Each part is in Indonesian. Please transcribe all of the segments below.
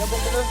Gabung dulu.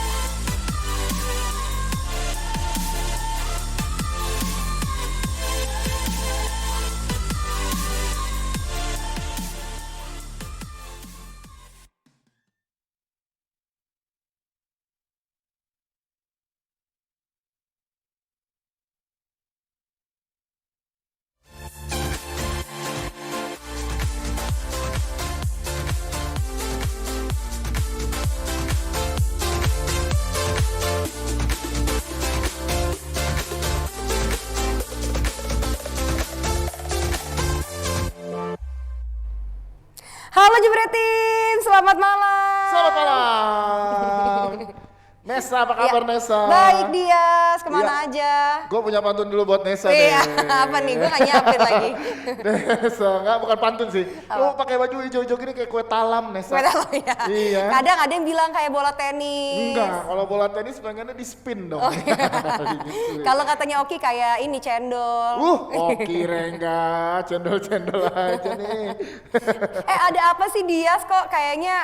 Halo Jebretim, selamat malam. Selamat malam. Nesa, apa kabar Nesa? Baik Dias, kemana Iya. aja? Gue punya pantun dulu buat Nesa Iya, deh. apa nih? Gue gak nyiapin lagi. Nesa, enggak bukan pantun sih. Lu pakai baju hijau-hijau gini kayak kue talam Nesa. Gak tahu ya. Iya. Kadang ada yang bilang kayak bola tenis. Enggak, kalau bola tenis pengennya di spin dong. Gitu. Kalau katanya Oki kayak ini cendol. Oke Rengga, cendol-cendol aja nih. Ada apa sih Dias kok kayaknya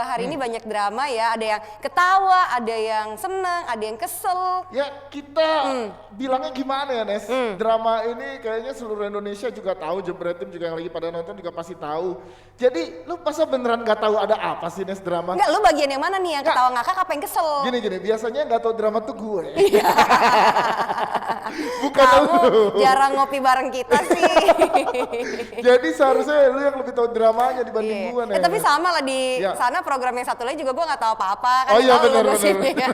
hari ini banyak drama ya. Ada yang ketawa, ada yang seneng, ada yang kesel. Ya kita bilangnya gimana ya Nes? Drama ini kayaknya seluruh Indonesia juga tahu, Jebretim juga yang lagi pada nonton juga pasti tahu. Jadi lu masa beneran gak tahu ada apa sih Nes drama? Enggak, lu bagian yang mana nih? Yang Nggak. ketawa ngakak apa yang kesel? Gini, biasanya gak tahu drama tuh gue. Iya. Bukan Kamu lu. jarang ngopi bareng kita sih. Jadi seharusnya lu yang lebih tahu dramanya dibanding gue Nes. Tapi sama lah di Ya. sana program yang satu lagi juga gue nggak tahu apa-apa kan. Oh iya, tahu lu benar. gosipnya.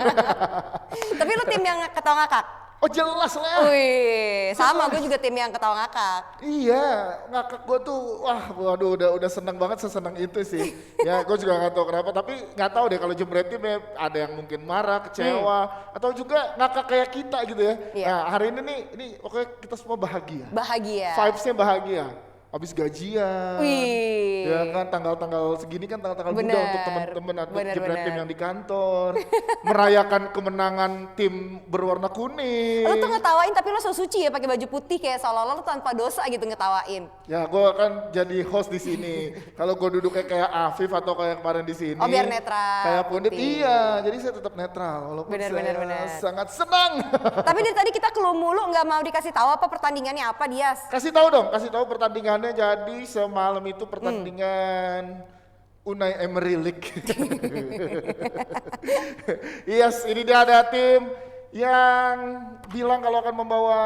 Tapi lu tim yang ketawa ngakak? Oh jelas lah. Wih, sama gue juga tim yang ketawa ngakak. Iya, ngakak gue tuh, waduh udah seneng banget seseneng itu sih. Ya gue juga nggak tahu kenapa, tapi nggak tahu deh kalau Jebretim ya ada yang mungkin marah, kecewa, atau juga ngakak kayak kita gitu ya. Iya. Nah hari ini nih, pokoknya kita semua bahagia. Bahagia. Vibes-nya bahagia. Habis gajian. Wih. Ya kan tanggal-tanggal segini kan tanggal-tanggal muda Bener. untuk teman-teman atau Bener, Jebretim bener. yang di kantor. Merayakan kemenangan tim berwarna kuning. Lu tuh ngetawain tapi lu so suci ya pakai baju putih kayak seolah-olah lu tanpa dosa gitu ngetawain. Ya, gue kan jadi host di sini. Kalau gue duduknya kayak Afif atau kayak kemarin di sini. Oh, biar netral. Kayak Pundit, Putih. iya. Jadi saya tetap netral. Walaupun Bener, saya bener. sangat senang. Tapi dari tadi kita clue mulu nggak mau dikasih tahu apa pertandingannya apa Dias. Kasih tahu dong, kasih tahu pertandingannya. Jadi semalam itu pertandingan Unai Emery League. Yes, ini dia ada tim yang bilang kalau akan membawa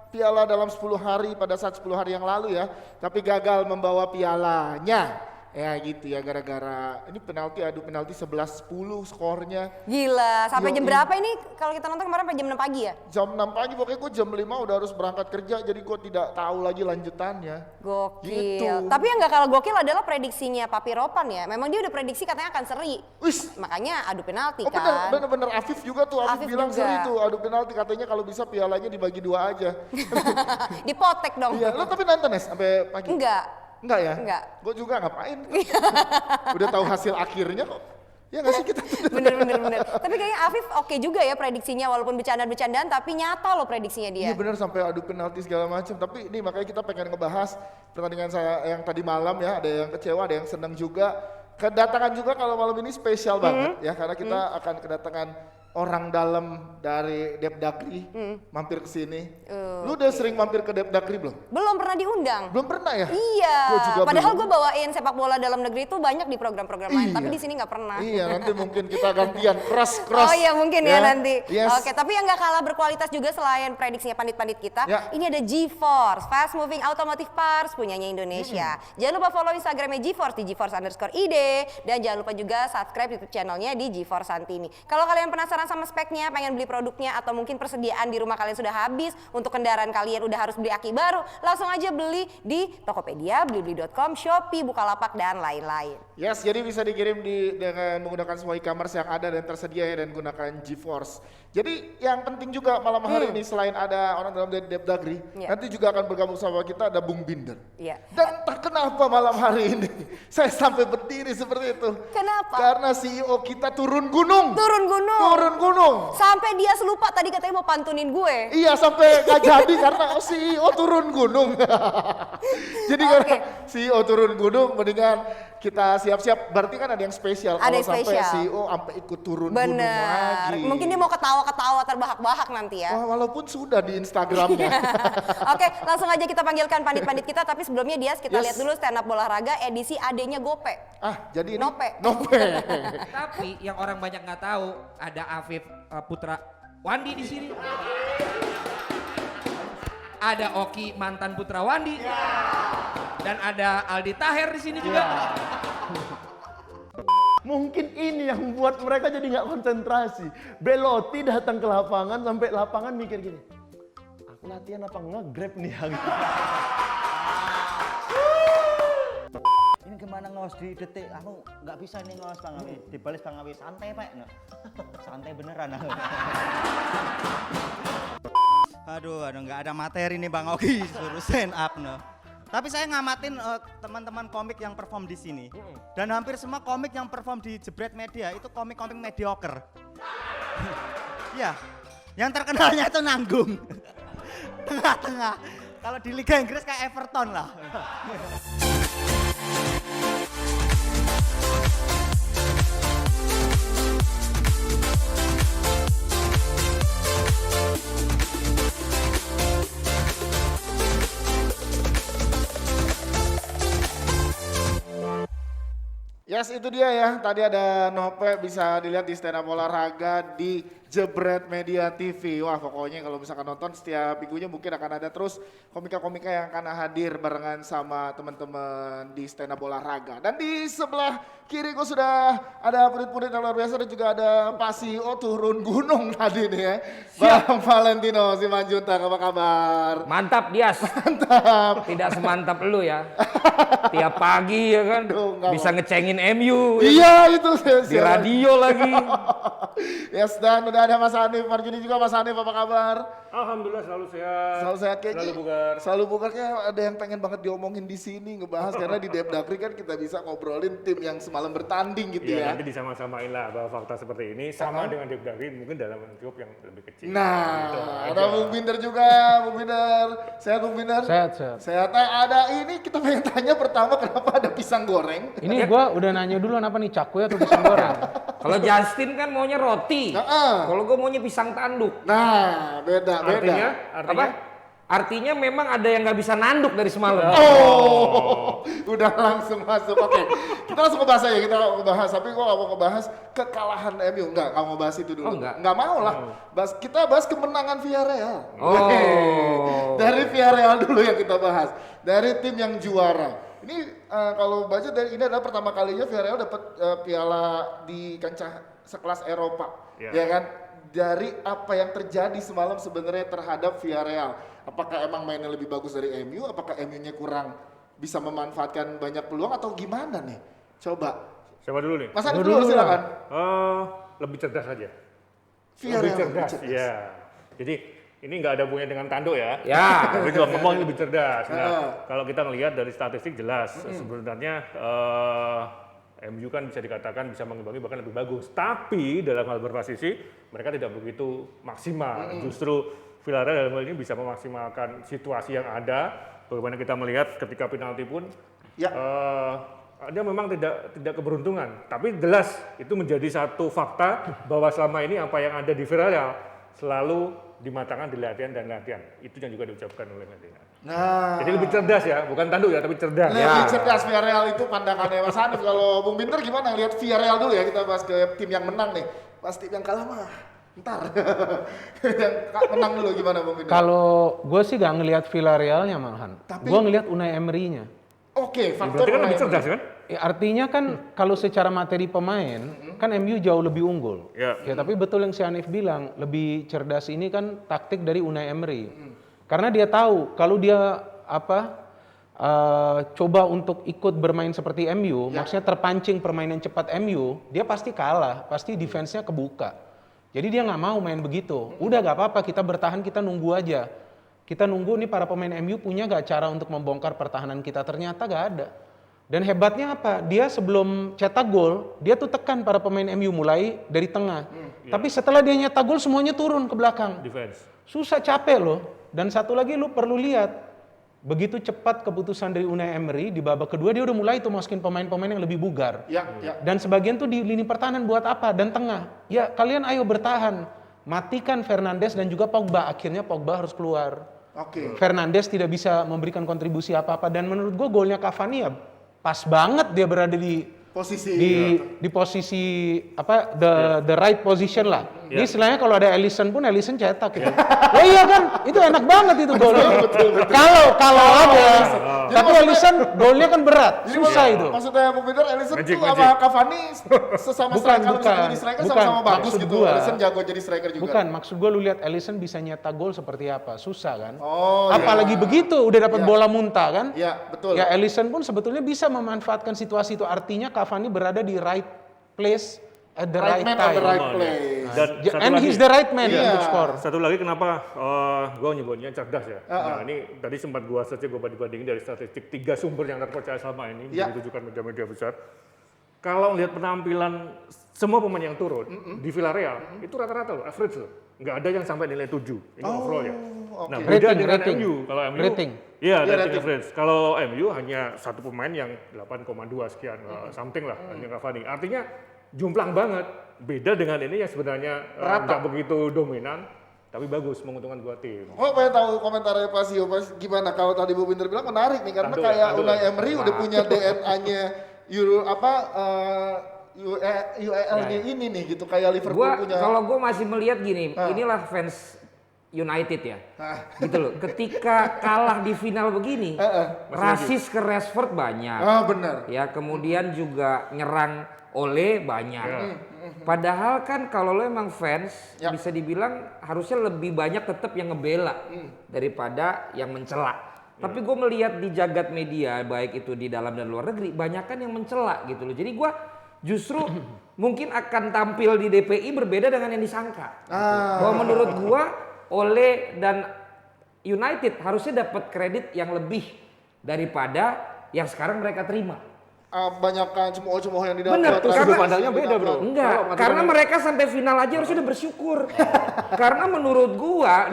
piala dalam 10 hari pada saat 10 hari yang lalu ya, tapi gagal membawa pialanya. Ya gitu ya, gara-gara ini penalti, adu penalti 11-10 skornya. Gila, sampai jam Yoi. berapa ini kalau kita nonton kemarin sampai jam 6 pagi ya? Jam 6 pagi, pokoknya gue jam 5 udah harus berangkat kerja, jadi gue tidak tahu lagi lanjutannya. Gokil. Gitu. Tapi yang nggak kalah gokil adalah prediksinya Papi Ropan ya. Memang dia udah prediksi katanya akan seri. Wis, Makanya adu penalti oh kan. bener Afif juga tuh, Afif Afif bilang juga. seri tuh adu penalti, katanya kalau bisa pialanya dibagi 2 aja. Dipotek dong. Iya, lo tapi nonton ya sampai pagi? Enggak. Enggak ya? Enggak. Gue juga ngapain? Udah tahu hasil akhirnya kok. Ya nggak sih kita tuh. Bener. Tapi kayaknya Afif oke juga ya prediksinya walaupun bercandaan-bercandaan tapi nyata loh prediksinya dia. Iya benar sampai adu penalti segala macam. Tapi ini makanya kita pengen ngebahas pertandingan saya yang tadi malam ya. Ada yang kecewa, ada yang senang juga. Kedatangan juga kalau malam ini spesial banget ya, karena kita akan kedatangan orang dalam dari Depdagri mampir ke sini. Lu udah sering mampir ke Depdagri belum? Belum pernah diundang. Belum pernah ya? Iya. Gua juga Padahal belum. gue bawain sepak bola dalam negeri itu banyak di program-program lain, tapi Iya. di sini nggak pernah. Iya, nanti mungkin kita gantian cross. Oh iya mungkin ya nanti. Yes. Oke, tapi yang nggak kalah berkualitas juga selain prediksinya pandit-pandit kita, Ya. ini ada GeForce, Fast Moving Automotive Parts punyanya Indonesia. Jangan lupa follow Instagramnya GeForce di GeForce_id dan jangan lupa juga subscribe YouTube channelnya di GeForce Santini. Kalau kalian penasaran sama speknya, pengen beli produknya atau mungkin persediaan di rumah kalian sudah habis, untuk kendaraan kalian udah harus beli aki baru, langsung aja beli di Tokopedia, blibli.com, Shopee, Bukalapak dan lain-lain. Yes, jadi bisa dikirim dengan menggunakan semua e-commerce yang ada dan tersedia ya, dan gunakan GeForce. Jadi yang penting juga malam hari ini selain ada orang dalam Depdagri, Iya. nanti juga akan bergabung sama kita ada Bung Binder. Iya. Dan entah kenapa malam hari ini saya sampai berdiri seperti itu. Kenapa? Karena CEO kita turun gunung. Turun gunung. turun gunung. Sampai dia selupa tadi katanya mau pantunin gue. Iya, sampai gak jadi karena CEO turun gunung. Jadi karena CEO turun gunung, mendingan kita siap-siap. Berarti kan ada yang spesial. Ada Kalau yang sampai spesial. CEO sampai ikut turun gunung Bener. lagi. Mungkin dia mau ketawa-ketawa terbahak-bahak nanti ya. Wah, walaupun sudah di Instagramnya. Oke, langsung aja kita panggilkan pandit-pandit kita. Tapi sebelumnya Dias, kita lihat dulu stand up olahraga edisi adenya Gope. Jadi ini Nope. Tapi yang orang banyak nggak tahu ada Afif Putra Wandi di sini. Ada Oki mantan Putra Wandi. Dan ada Aldi Taher di sini juga. Mungkin ini yang membuat mereka jadi nggak konsentrasi. Belotti datang ke lapangan, sampai lapangan mikir gini, aku latihan apa nge-grab nih? Ini gimana ngawas di detik, aku nggak bisa nih ngawas Bang Awi. Dibalas Bang Awi, santai Pak. Santai beneran. Aduh, nggak ada materi nih Bang Oki, suruh stand up no. Tapi saya ngamatin teman-teman komik yang perform di sini. Dan hampir semua komik yang perform di Jebret Media itu komik-komik mediocre. Ya, yang terkenalnya itu nanggung. Tengah-tengah. Kalau di Liga Inggris kayak Everton lah. Yes, itu dia ya. Tadi ada Nope, bisa dilihat di stand up olahraga di Jebret Media TV. Wah, pokoknya kalau misalkan nonton setiap minggunya mungkin akan ada terus komika-komika yang akan hadir barengan sama teman-teman di stand up olahraga. Dan di sebelah kiri gue sudah ada purit-purit yang luar biasa dan juga ada Pak CEO turun gunung tadi nih ya. Bang Valentino Simanjuntak, apa kabar? Mantap Dias. Mantap. Tidak semantap lu ya. Tiap pagi ya kan. Aduh, nggak bisa mau. ngecengin MU. Iya itu Di radio lagi. Yes, dan udah ada Mas Hanif Marjuni juga. Mas Hanif, apa kabar? Alhamdulillah selalu sehat. Selalu sehat kayaknya. Selalu bugar. Selalu bugar, kayak ada yang pengen banget diomongin di sini ngebahas karena di Depdagri kan kita bisa ngobrolin tim yang semalam bertanding gitu Iya, ya. nanti disama-samain lah bahwa fakta seperti ini sama dengan Depdagri mungkin dalam lingkup yang lebih kecil. Gitu Nah, aja. ada Bung Binder juga, Bung Binder. Sehat Bung Binder? Sehat. Sehat. Nah, ada ini kita pengen tanya pertama kenapa ada pisang goreng? Ini gua udah nanya dulu apa nih, cakwe atau pisang goreng? Kalau Justin kan maunya roti. Kalau gue maunya pisang tanduk. Nah, beda. Artinya? Apa? Artinya memang ada yang nggak bisa nanduk dari semalam. Oh, udah langsung masuk. Oke, kita langsung ngebahas aja. Kita ngebahas, tapi gua nggak mau ngebahas kekalahan MU. Enggak mau bahas itu dulu. Oh, enggak? Nggak mau lah. Kita bahas kemenangan Villarreal. Oh. Dari Villarreal dulu yang kita bahas. Dari tim yang juara. Ini kalau baca dari ini adalah pertama kalinya Villarreal dapat piala di kancah sekelas Eropa, ya kan? Dari apa yang terjadi semalam sebenarnya terhadap Villarreal. Apakah emang mainnya lebih bagus dari MU? Apakah MU-nya kurang bisa memanfaatkan banyak peluang atau gimana nih? Coba. Siapa dulu nih? Mas Hanif dulu silakan. Lebih cerdas saja. Villarreal Lebih cerdas. Iya. Jadi ini nggak ada hubungannya dengan Tando ya. Ya. Tapi juga ngomong lebih cerdas. Nah, kalau kita ngelihat dari statistik jelas sebenarnya MU kan bisa dikatakan bisa mengimbangi bahkan lebih bagus. Tapi dalam hal berposisi mereka tidak begitu maksimal. Justru Villarreal dalam hal ini bisa memaksimalkan situasi yang ada. Bagaimana kita melihat ketika penalti pun dia memang tidak keberuntungan. Tapi jelas itu menjadi satu fakta bahwa selama ini apa yang ada di Villarreal selalu dimatangkan di latihan dan latihan. Itu yang juga diucapkan oleh Medina. Nah, Jadi lebih cerdas ya, bukan tanduk ya, tapi cerdas. lebih cerdas Villarreal itu pandangannya Mas Hanif. Kalau Bung Binder gimana ngelihat Villarreal dulu ya, kita bahas ke tim yang menang nih. Pas tim yang kalah mah ntar. Yang menang dulu gimana Bung Binder? Kalau gue sih gak ngelihat Villarrealnya malahan. Tapi- Gue ngelihat Unai Emery-nya. Oke, faktor Berarti kan lebih Unai cerdas Emery. kan? Ya, artinya kan kalau secara materi pemain, kan MU jauh lebih unggul. Ya. Tapi betul yang si Hanif bilang, lebih cerdas ini kan taktik dari Unai Emery. Karena dia tahu kalau dia coba untuk ikut bermain seperti MU, maksudnya terpancing permainan cepat MU, dia pasti kalah, pasti defense-nya kebuka. Jadi dia nggak mau main begitu. Udah gak apa-apa, kita bertahan, kita nunggu aja. Kita nunggu nih para pemain MU punya gak cara untuk membongkar pertahanan kita, ternyata gak ada. Dan hebatnya apa? Dia sebelum cetak gol, dia tuh tekan para pemain MU mulai dari tengah. Tapi setelah dia nyetak gol semuanya turun ke belakang. Defense. Susah, capek loh. Dan satu lagi lu perlu lihat, begitu cepat keputusan dari Unai Emery di babak kedua dia udah mulai tuh masukin pemain-pemain yang lebih bugar. Ya, ya. Dan sebagian tuh di lini pertahanan buat apa? Dan tengah. Ya kalian ayo bertahan. Matikan Fernandes dan juga Pogba. Akhirnya Pogba harus keluar. Oke. Fernandes tidak bisa memberikan kontribusi apa-apa. Dan menurut gue golnya Cavani ya pas banget dia berada di Posisi. di posisi apa the right position lah. Ini istilahnya kalau ada Alisson pun Alisson cetak gitu. Oh iya kan, itu enak banget itu golnya. Kalau ada, tapi Alisson golnya kan berat, susah itu. Maksudnya Bung Peter, Alisson Magic, tuh sama Cavani sesama Bukan, striker, kalau misalnya bukan. jadi striker Bukan. sama-sama bagus Maksud gitu. gua- Alisson jago jadi striker juga. Bukan, maksud gue lu lihat Alisson bisa nyetak gol seperti apa, susah kan? Oh, Apalagi begitu, udah dapat bola muntah kan? Iya, betul. Ya Alisson pun sebetulnya bisa memanfaatkan situasi itu. Artinya Cavani berada di right place at the right, man time. at the right place. Dan satu And lagi, he's the right man Iya. untuk skor. satu lagi kenapa gue nyebutnya cerdas ya. Nah ini tadi sempat gue search, gue banding-bandingin dari statistik 3 sumber yang terpercaya selama ini Iya. yang ditujukan media-media besar. Kalau lihat penampilan semua pemain yang turun di Villarreal itu rata-rata loh, average loh. Nggak ada yang sampai nilai 7. Ini overall ya. Nah, oke. beda Rating, dengan rating. MU. Kalau MU Rating. Iya, Iya, rating rating. average. Kalau MU hanya satu pemain yang 8,2 sekian, something lah, hanya Cavani. Artinya jumplang banget. Beda dengan ini yang sebenarnya nggak begitu dominan, tapi bagus menguntungkan dua tim. Oh, pengen tahu komentarnya Pak Sio, gimana kalau tadi Bu Binder bilang menarik nih karena Aduh, kayak aduh. Unai Emery udah punya DNA-nya Euro apa UEL-nya ini nih gitu kayak Liverpool punya. Kalau gue masih melihat gini, inilah fans United ya, gitu loh. Ketika kalah di final begini, rasis ke Rashford banyak, Ah, benar. ya kemudian juga nyerang Ole banyak. Padahal kan kalau lo emang fans, Ya. bisa dibilang harusnya lebih banyak tetap yang ngebela daripada yang mencela. Tapi gue melihat di jagat media, baik itu di dalam dan luar negeri, banyakan yang mencela gitu loh. Jadi gue justru mungkin akan tampil di DPI berbeda dengan yang disangka. Bahwa menurut gue, Ole dan United harusnya dapat kredit yang lebih daripada yang sekarang mereka terima. Banyakkan cemooh-cemooh yang didapat. Bener, terus karena- sudut pandangnya beda, bro. Enggak, karena mereka sampai final aja harusnya udah bersyukur. Karena menurut gua,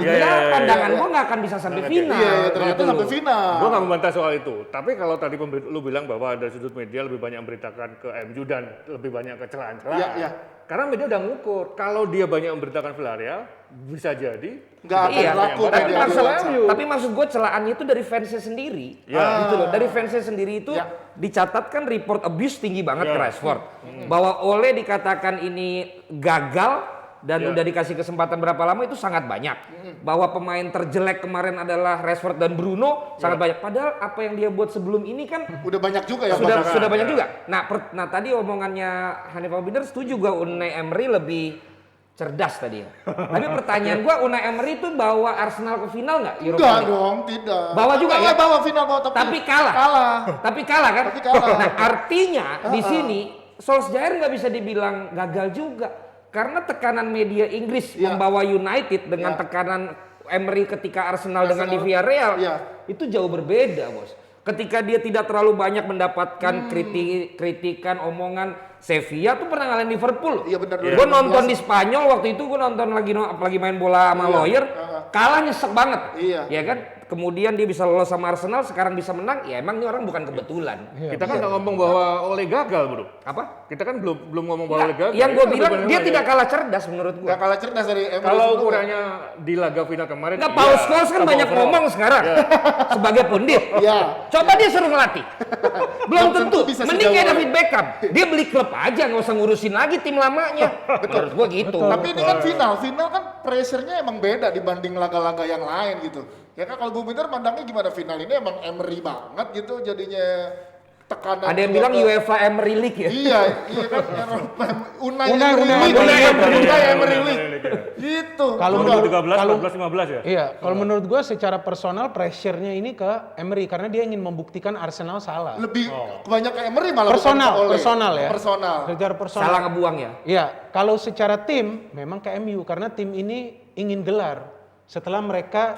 pandangan gua nggak akan bisa sampai final. Iya, ternyata Gitu sampai loh. final. Gue nggak membantah soal itu. Tapi kalau tadi lu bilang bahwa dari sudut media lebih banyak memberitakan ke MU dan lebih banyak kecelakaan. Iya, iya. Karena media udah ngukur. Kalau dia banyak memberitakan Villarreal, bisa jadi Nggak akan Iya, berlaku tapi media maksud, luar. tapi maksud gue celaannya itu dari fansnya sendiri. Ya. Gitu loh. Dari fansnya sendiri itu Ya. dicatatkan report abuse tinggi banget Ya. ke Rashford. Bahwa Ole dikatakan ini gagal dan Ya. udah dikasih kesempatan berapa lama itu sangat banyak. Bahwa pemain terjelek kemarin adalah Rashford dan Bruno sangat banyak. Padahal apa yang dia buat sebelum ini kan Udah banyak juga ya. sudah bahkan. banyak juga. Nah tadi omongannya Hanif Binder setuju gua Unai Emery lebih cerdas tadi. Tapi pertanyaan gua Unai Emery itu bawa Arsenal ke final nggak? Europa Enggak League? dong, tidak. Bawa juga ya? Bawa final, bawa Tapi kalah. Kalah. Tapi kalah kan? Tapi kalah. Nah artinya di sini Solskjaer nggak bisa dibilang gagal juga. Karena tekanan media Inggris Iya. membawa United dengan Iya. tekanan Emery ketika Arsenal dengan di Villarreal Iya. itu jauh berbeda, bos. Ketika dia tidak terlalu banyak mendapatkan kritikan, omongan, Sevilla tuh pernah ngalahin Liverpool. Iya, benar. Gue nonton di Spanyol waktu itu, gue nonton lagi main bola sama Lawyer, kalah nyesek banget. Iya. Ya kan? Kemudian dia bisa lolos sama Arsenal, sekarang bisa menang. Ya emang ini orang bukan kebetulan. kita kan nggak ngomong bahwa Ole gagal, bro. Apa? Kita kan belum ngomong bahwa Ole gagal. Yang gue Itu bilang lebih dia banyak tidak ya. kalah cerdas menurut gue. Nggak kalah cerdas dari Emery. Kalau sebelumnya. ukurannya di laga final kemarin. Enggak, Paul Scholes kan banyak ngomong sekarang sebagai pundit. Iya. Coba dia suruh ngelatih. Belum tentu. bisa Mending kayak sejauh David Beckham. Dia beli klub aja, nggak usah ngurusin lagi tim lamanya. Menurut gua gitu. Tapi ini kan final kan pressure-nya emang beda dibanding laga-laga yang lain gitu. Ya kan kalau Bu Binder mandangnya gimana final ini emang Emery banget gitu jadinya tekanan. Ada yang juga bilang ke- UEFA Emery League ya. Iya kan Eropa, Unai Unai Emery League. Gitu. Kalau Coba. menurut 13, kalau 14, 15 ya? Iya, kalau menurut gue secara personal pressure-nya ini ke Emery karena dia ingin membuktikan Arsenal salah. Lebih banyak ke Emery malah Personal, bukan ke Ole. personal ya. Personal. Secara personal. Salah ngebuang ya. Iya, kalau secara tim memang ke MU karena tim ini ingin gelar setelah mereka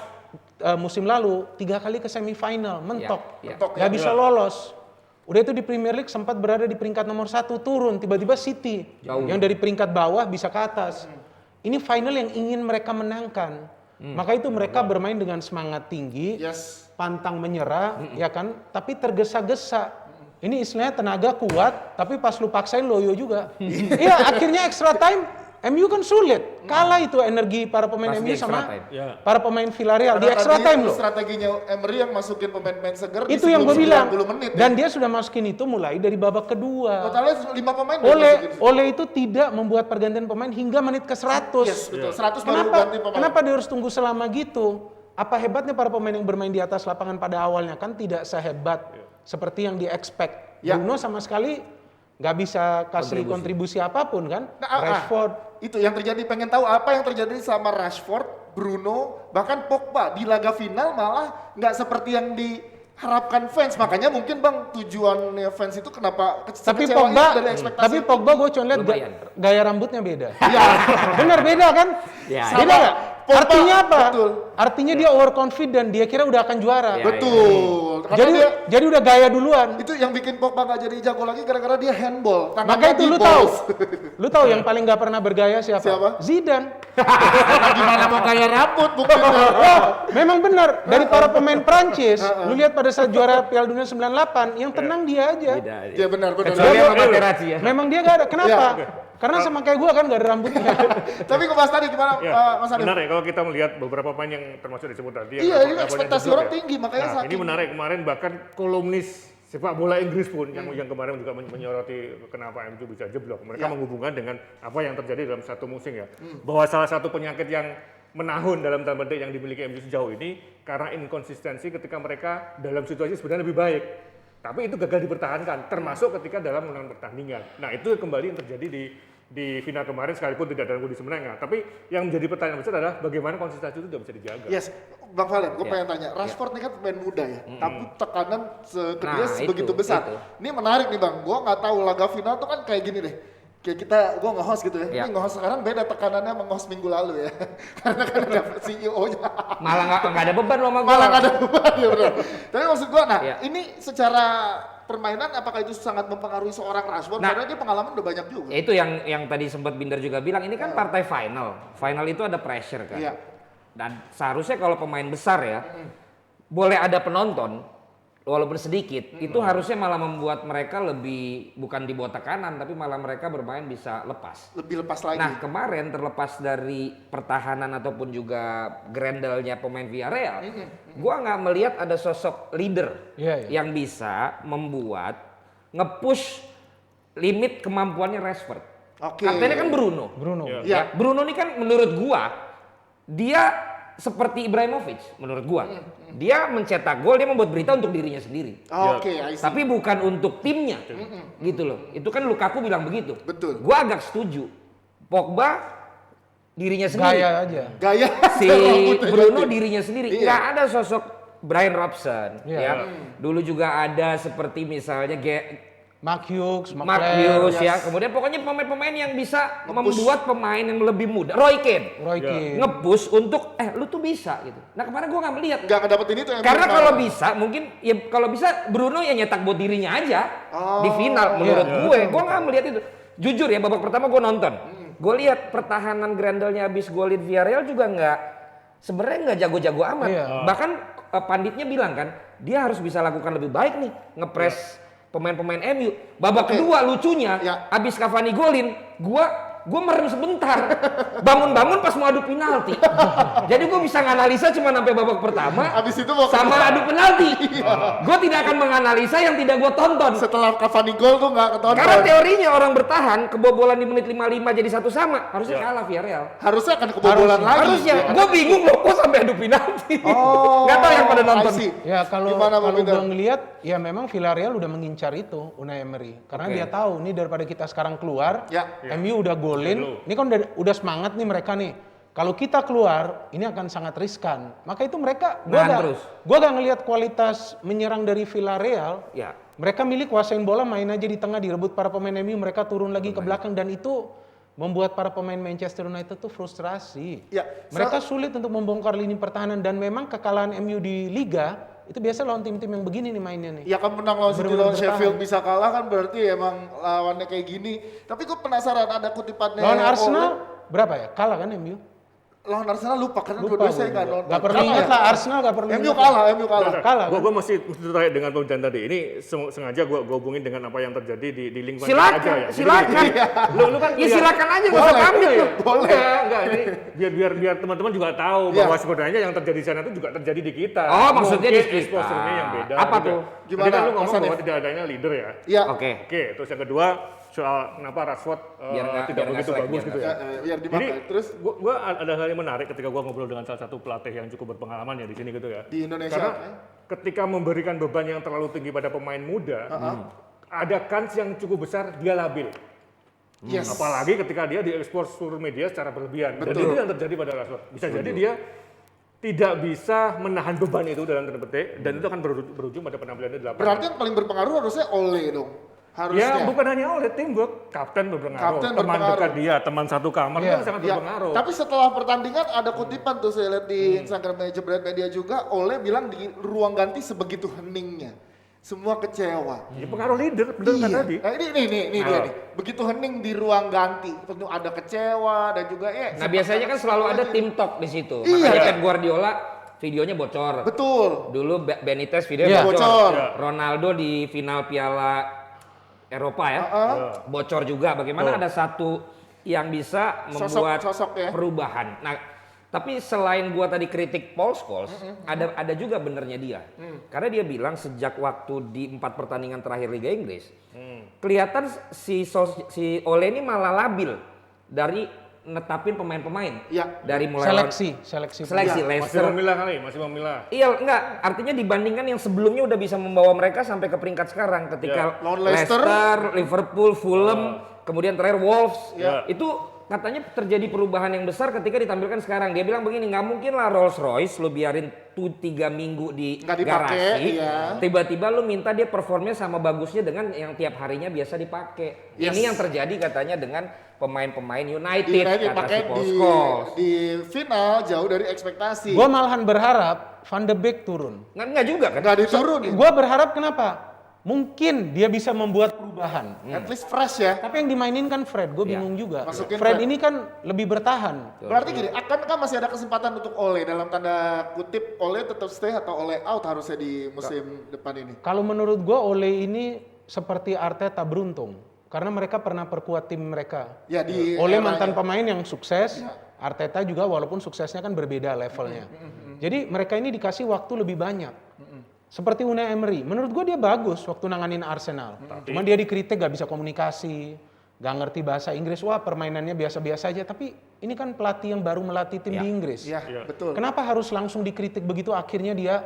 musim lalu 3 kali ke semifinal mentok, Ya, ya. Mentok, nggak ya. bisa lolos. Udah itu di Premier League sempat berada di peringkat nomor 1 turun, tiba-tiba City Jauh. yang dari peringkat bawah bisa ke atas. ini final yang ingin mereka menangkan. Maka itu mereka bermain dengan semangat tinggi, Yes. pantang menyerah, ya kan? Tapi tergesa-gesa. Ini istilahnya tenaga kuat, tapi pas lu paksain loyo juga. Iya, akhirnya extra time, MU kan sulit. Kalah itu energi para pemain Pas MU di extra sama time. para pemain Villarreal di Karena extra tadi time loh. strateginya Emery yang masukin pemain-pemain seger di Itu yang gue sebelum bilang. 90 menit. Dan dia sudah masukin itu mulai dari babak kedua. Totalnya 5 pemain dia masukin. Oleh itu tidak membuat pergantian pemain hingga menit ke 100. Yes, betul. 100 baru ganti pemain. Kenapa dia harus tunggu selama gitu? Apa hebatnya para pemain yang bermain di atas lapangan pada awalnya kan tidak sehebat seperti yang di-expect. Ya. Bruno sama sekali nggak bisa kasih kontribusi apapun kan. Rashford. Itu yang terjadi, pengen tahu apa yang terjadi sama Rashford, Bruno, bahkan Pogba di laga final malah nggak seperti yang diharapkan fans. Makanya mungkin Bang tujuannya fans itu kenapa Tapi kecewa Pogba, itu dari ekspektasi. tapi Pogba gue cuma lihat Lumayan. gaya rambutnya beda. Iya. Bener beda kan? Ya, Beda nggak? Pogba, Artinya apa? betul. Artinya dia overconfident, dia kira udah akan juara. Ya, Betul. Karena Jadi dia jadi udah gaya duluan. itu yang bikin Pogba nggak jadi jago lagi gara-gara dia handball. Maka Tangannya itu di lu tahu. balls. Lu tahu yang paling nggak pernah bergaya siapa? Siapa? Zidane. Nah, gimana mau gaya rambut buktinya. Wah, memang benar. Dari para pemain Prancis, lu lihat pada saat juara Piala Dunia 98, yang tenang dia aja. Ya benar benar. Kecuali sama Materazzi ya. Memang dia nggak ada. Kenapa? Ya. Karena sama kayak gua kan nggak ada rambutnya. Tapi gue bahas tadi gimana Ya, Mas Adif? menarik kalau kita melihat beberapa pemain yang termasuk disebut tadi. yang Iya, ini levelnya ekspektasi jujur orang ya. tinggi, makanya Nah, ini saking- menarik kemarin bahkan kolumnis sepak bola Inggris pun yang kemarin juga menyoroti kenapa MU bisa jeblok. Mereka menghubungkan dengan apa yang terjadi dalam satu musim ya. Bahwa salah satu penyakit yang menahun dalam tanda petik yang dimiliki MU sejauh ini karena inkonsistensi ketika mereka dalam situasi sebenarnya lebih baik. Tapi itu gagal dipertahankan, termasuk ketika dalam menang pertandingan. Nah itu kembali yang terjadi di final kemarin sekalipun tidak ada Rudi Semenenga. Tapi yang menjadi pertanyaan besar adalah bagaimana konsistensi itu tidak bisa dijaga. Yes, Bang Valen, gue Ya. pengen tanya. Rashford ini kan pemain muda ya, tapi tekanan ke Nah, dia sebegitu itu, besar. itu. Ini menarik nih Bang, gue nggak tahu laga final tuh kan kayak gini deh. Kayak kita, gue nge-host gitu ya. Ya. Ini nge-host sekarang beda tekanannya sama nge-host minggu lalu ya. Karena kan ada CEO-nya. Malah nggak ada beban lo sama gua. Malah nggak ada beban ya benar. Tapi maksud gue, nah Ya. ini secara permainan apakah itu sangat mempengaruhi seorang Rashford? Nah. Karena dia pengalaman udah banyak juga. Ya itu yang tadi sempat Binder juga bilang, ini kan partai final. Final itu ada pressure kan. Iya. Dan seharusnya kalau pemain besar ya, boleh ada penonton, walaupun sedikit, itu harusnya malah membuat mereka lebih, bukan di bawah tekanan, tapi malah mereka bermain bisa lepas. Lebih lepas lagi. Nah kemarin terlepas dari pertahanan ataupun juga grendelnya pemain Villarreal, gua nggak melihat ada sosok leader Iya, iya. yang bisa membuat nge-push limit kemampuannya Rashford. Oke. Kaptennya kan Bruno. Bruno. Iya. Ya, Bruno ini kan menurut gua dia seperti Ibrahimovic menurut gua. Dia mencetak gol, dia membuat berita untuk dirinya sendiri. Oke, I see. Tapi bukan untuk timnya. Gitu loh. Itu kan Lukaku bilang begitu. Betul. Gua agak setuju. Pogba dirinya sendiri. Gaya aja. Gaya. Si rambutnya Bruno ganti. dirinya sendiri. Iya. Nggak ada sosok Brian Robson. Iya. Ya. Dulu juga ada seperti misalnya Mark Hughes, Mark McClare, Hughes ya. Kemudian pokoknya pemain-pemain yang bisa membuat pemain yang lebih muda. Roy Keane. Roy Keane. Nge-push untuk lu tuh bisa gitu. Nah kemarin gua nggak melihat. Nggak ngedapetin itu yang Karena kemarin. kalau bisa mungkin ya kalau bisa Bruno ya nyetak buat dirinya aja di final menurut gue nggak melihat itu. Jujur ya babak pertama gue nonton. Gue lihat pertahanan Grandelnya habis golin Villarreal juga sebenarnya nggak jago-jago amat. Iya. Bahkan panditnya bilang kan dia harus bisa lakukan lebih baik nih ngepres pemain-pemain MU. Babak kedua lucunya Ya. habis Cavani golin, gue merem sebentar. Bangun-bangun pas mau adu penalti. Jadi gue bisa nganalisa cuma sampai babak pertama. Abis itu mau sama kedua. adu penalti. Gue tidak akan menganalisa yang tidak gue tonton. Setelah Cavani gol tuh nggak ketonton. Karena teorinya orang bertahan kebobolan di menit 55 jadi 1-1 harusnya kalah Villarreal. Harusnya akan kebobolan lagi. Harusnya. Gue bingung loh kok sampai adu penalti. Oh, Nggak tahu yang pada nonton. I see. Ya kalau Gimana, Bang kalau Peter? gue ngelihat ya memang Villarreal udah mengincar itu Unai Emery karena Oke. dia tahu nih daripada kita sekarang keluar, Ya. MU udah golin, ini kan udah semangat nih mereka nih. Kalau kita keluar ini akan sangat riskan. Maka itu mereka Nahan terus. gua gak ngelihat kualitas menyerang dari Villarreal. Ya. Mereka milih kuasain bola, main aja di tengah, direbut para pemain MU, mereka turun lagi ke belakang dan itu membuat para pemain Manchester United tuh frustrasi. Ya, Mereka sulit untuk membongkar lini pertahanan dan memang kekalahan MU di Liga itu biasa lawan tim-tim yang begini nih mainnya nih. Ya kan menang lawan City, Bener-bener lawan bertahan. Sheffield bisa kalah kan berarti emang lawannya kayak gini. Tapi gue penasaran ada kutipannya Lawan Arsenal berapa ya? Kalah kan MU? Lawan Arsenal lupa karena Lupa dua-dua saya gue nggak juga. nonton. Gak perlu Kalah ingat ya? lah, Arsenal gak perlu MU ingat. kalah, MU kalah. Kalah kan? Gue masih tertarik dengan pembicaraan tadi. Ini sengaja gue hubungin dengan apa yang terjadi di lingkungan kita Silakan, aja ya. Jadi silakan. lu kan Ya silakan aja, gak usah Boleh. pamit lu. Boleh. Enggak, ini biar teman-teman juga tahu Iya. bahwa sebenarnya yang terjadi di sana itu juga terjadi di kita. Oh, maksudnya di Mungkin kita. exposure-nya yang beda. Apa gitu. tuh? Tadi Gimana, kan lu ngomong Mas Hanif? bahwa tidak adanya leader ya. Iya. Oke. Oke, terus yang kedua soal kenapa Rashford Biar tidak nggak begitu selek, bagus biar gitu nggak ya. Biar Jadi dipakai. Terus gua ada hal yang menarik ketika gua ngobrol dengan salah satu pelatih yang cukup berpengalaman ya di sini gitu ya. Di Indonesia, Karena kan? ketika memberikan beban yang terlalu tinggi pada pemain muda, ada kans yang cukup besar dia labil. yes. Apalagi ketika dia diekspos seluruh media secara berlebihan. Dan itu yang terjadi pada Rashford. Bisa jadi dia tidak bisa menahan beban itu dalam tanda petik dan itu akan berujung pada penampilannya di lapangan. Berarti yang paling berpengaruh harusnya Ole dong. Harusnya. Ya bukan hanya oleh teamwork, kapten berpengaruh, Kapten teman berpengaruh. dekat dia, teman satu kamar Iya. itu sangat Ya, berpengaruh. tapi setelah pertandingan ada kutipan tuh saya lihat di Instagram Jebret Media juga, Ole bilang di ruang ganti sebegitu heningnya. Semua kecewa. Ya, pengaruh leader, benar kan tadi? Nah, ini dia nih. Begitu hening di ruang ganti, tentu ada kecewa dan juga Nah biasanya kan selalu ada tim talk di situ. Iya. Makanya Pep Guardiola videonya bocor. Betul. Dulu Benitez videonya Iya. bocor. Bocor. Ronaldo di final Piala Eropa ya, bocor juga. Bagaimana ada satu yang bisa membuat Sosok ya. perubahan. Nah, tapi selain gua tadi kritik Paul Scholes, ada juga benernya dia. Karena dia bilang sejak waktu di 4 pertandingan terakhir Liga Inggris, kelihatan si Ole ini malah labil dari netapin pemain-pemain. Iya. Dari mulai Seleksi. Masih Leicester. memilah kali, masih memilah. Iya, enggak. Artinya dibandingkan yang sebelumnya udah bisa membawa mereka sampai ke peringkat sekarang ketika Lawan Leicester. Liverpool, Fulham, kemudian terakhir Wolves. Ya. Itu katanya terjadi perubahan yang besar ketika ditampilkan sekarang. Dia bilang begini, nggak mungkin lah Rolls Royce lu biarin tuh 3 minggu di Nggak dipakai, garasi. iya. Tiba-tiba lu minta dia performnya sama bagusnya dengan yang tiap harinya biasa dipakai. Yes. Ini yang terjadi katanya dengan pemain-pemain United, Di United kata pakai si Paul di, Scholes. di final jauh dari ekspektasi. Gue malahan berharap Van de Beek turun. Nggak juga kan? Nggak diturunin. Gue berharap kenapa? Mungkin dia bisa membuat perubahan. At least fresh ya. Tapi yang dimainin kan Fred, gue bingung juga. Masukin Fred Fred. ini kan lebih bertahan. Berarti gini, akankah masih ada kesempatan untuk Ole dalam tanda kutip Ole tetap stay atau Ole out harusnya di musim depan ini? Kalau menurut gue Ole ini seperti Arteta beruntung. Karena mereka pernah perkuat tim mereka. Ya di Ole eranya. mantan pemain yang sukses, Arteta juga walaupun suksesnya kan berbeda levelnya. Jadi mereka ini dikasih waktu lebih banyak. Seperti Unai Emery, menurut gue dia bagus waktu nanganin Arsenal. Cuma dia dikritik gak bisa komunikasi, gak ngerti bahasa Inggris. Wah permainannya biasa-biasa aja. Tapi ini kan pelatih yang baru melatih tim di Inggris. Iya, betul. Kenapa harus langsung dikritik begitu akhirnya dia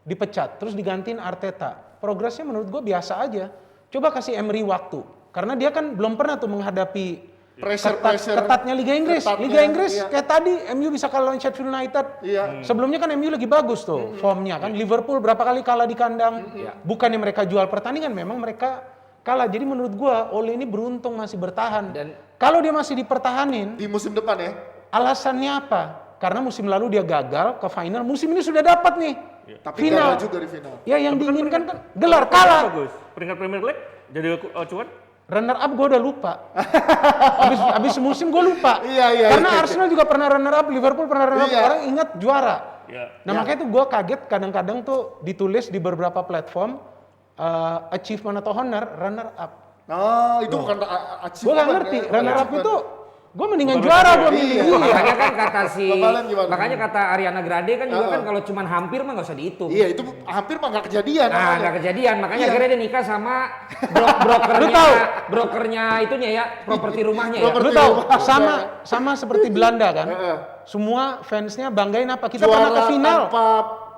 dipecat, terus digantiin Arteta? Progresnya menurut gue biasa aja. Coba kasih Emery waktu, karena dia kan belum pernah tuh menghadapi Pressure. ketatnya Liga Inggris. Ketatnya, Liga Inggris iya. kayak tadi MU bisa kalah lawan Sheffield United. Iya. Sebelumnya kan MU lagi bagus tuh formnya kan. Liverpool berapa kali kalah di kandang. Bukannya mereka jual pertandingan, memang mereka kalah. Jadi menurut gua Ole ini beruntung masih bertahan. Dan- kalau dia masih dipertahanin, Di musim depan ya. alasannya apa? Karena musim lalu dia gagal ke final, musim ini sudah dapat nih. Tapi Final. gagal juga di final. Ya yang diinginkan kan gelar kalah. Bagus. Peringkat Premier League jadi acuan. Runner up gue udah lupa. Abis musim gue lupa. Iya. Karena Arsenal juga pernah runner up, Liverpool pernah runner up. Iya. Orang ingat juara. Ya. Nah makanya tuh gue kaget kadang-kadang tuh ditulis di beberapa platform achievement atau honor runner up. Oh, itu bukan Gue achievement. gak ngerti. ya. Runner up Achievement. itu gue mendingan juara gue milih. Iya. Makanya kan kata si Bapak Len gimana? makanya kata Ariana Grande kan juga kan kalau cuman hampir mah nggak usah dihitung. Iya, itu hampir mah nggak kejadian. Nah, makanya. nggak kejadian. Makanya Iya. akhirnya dia nikah sama Lu brokernya, tahu? brokernya itunya ya, properti rumahnya ya. Properti Lu tahu rumah. sama seperti Belanda kan. Heeh. Semua fansnya banggain apa? Kita pernah ke Juara final. tanpa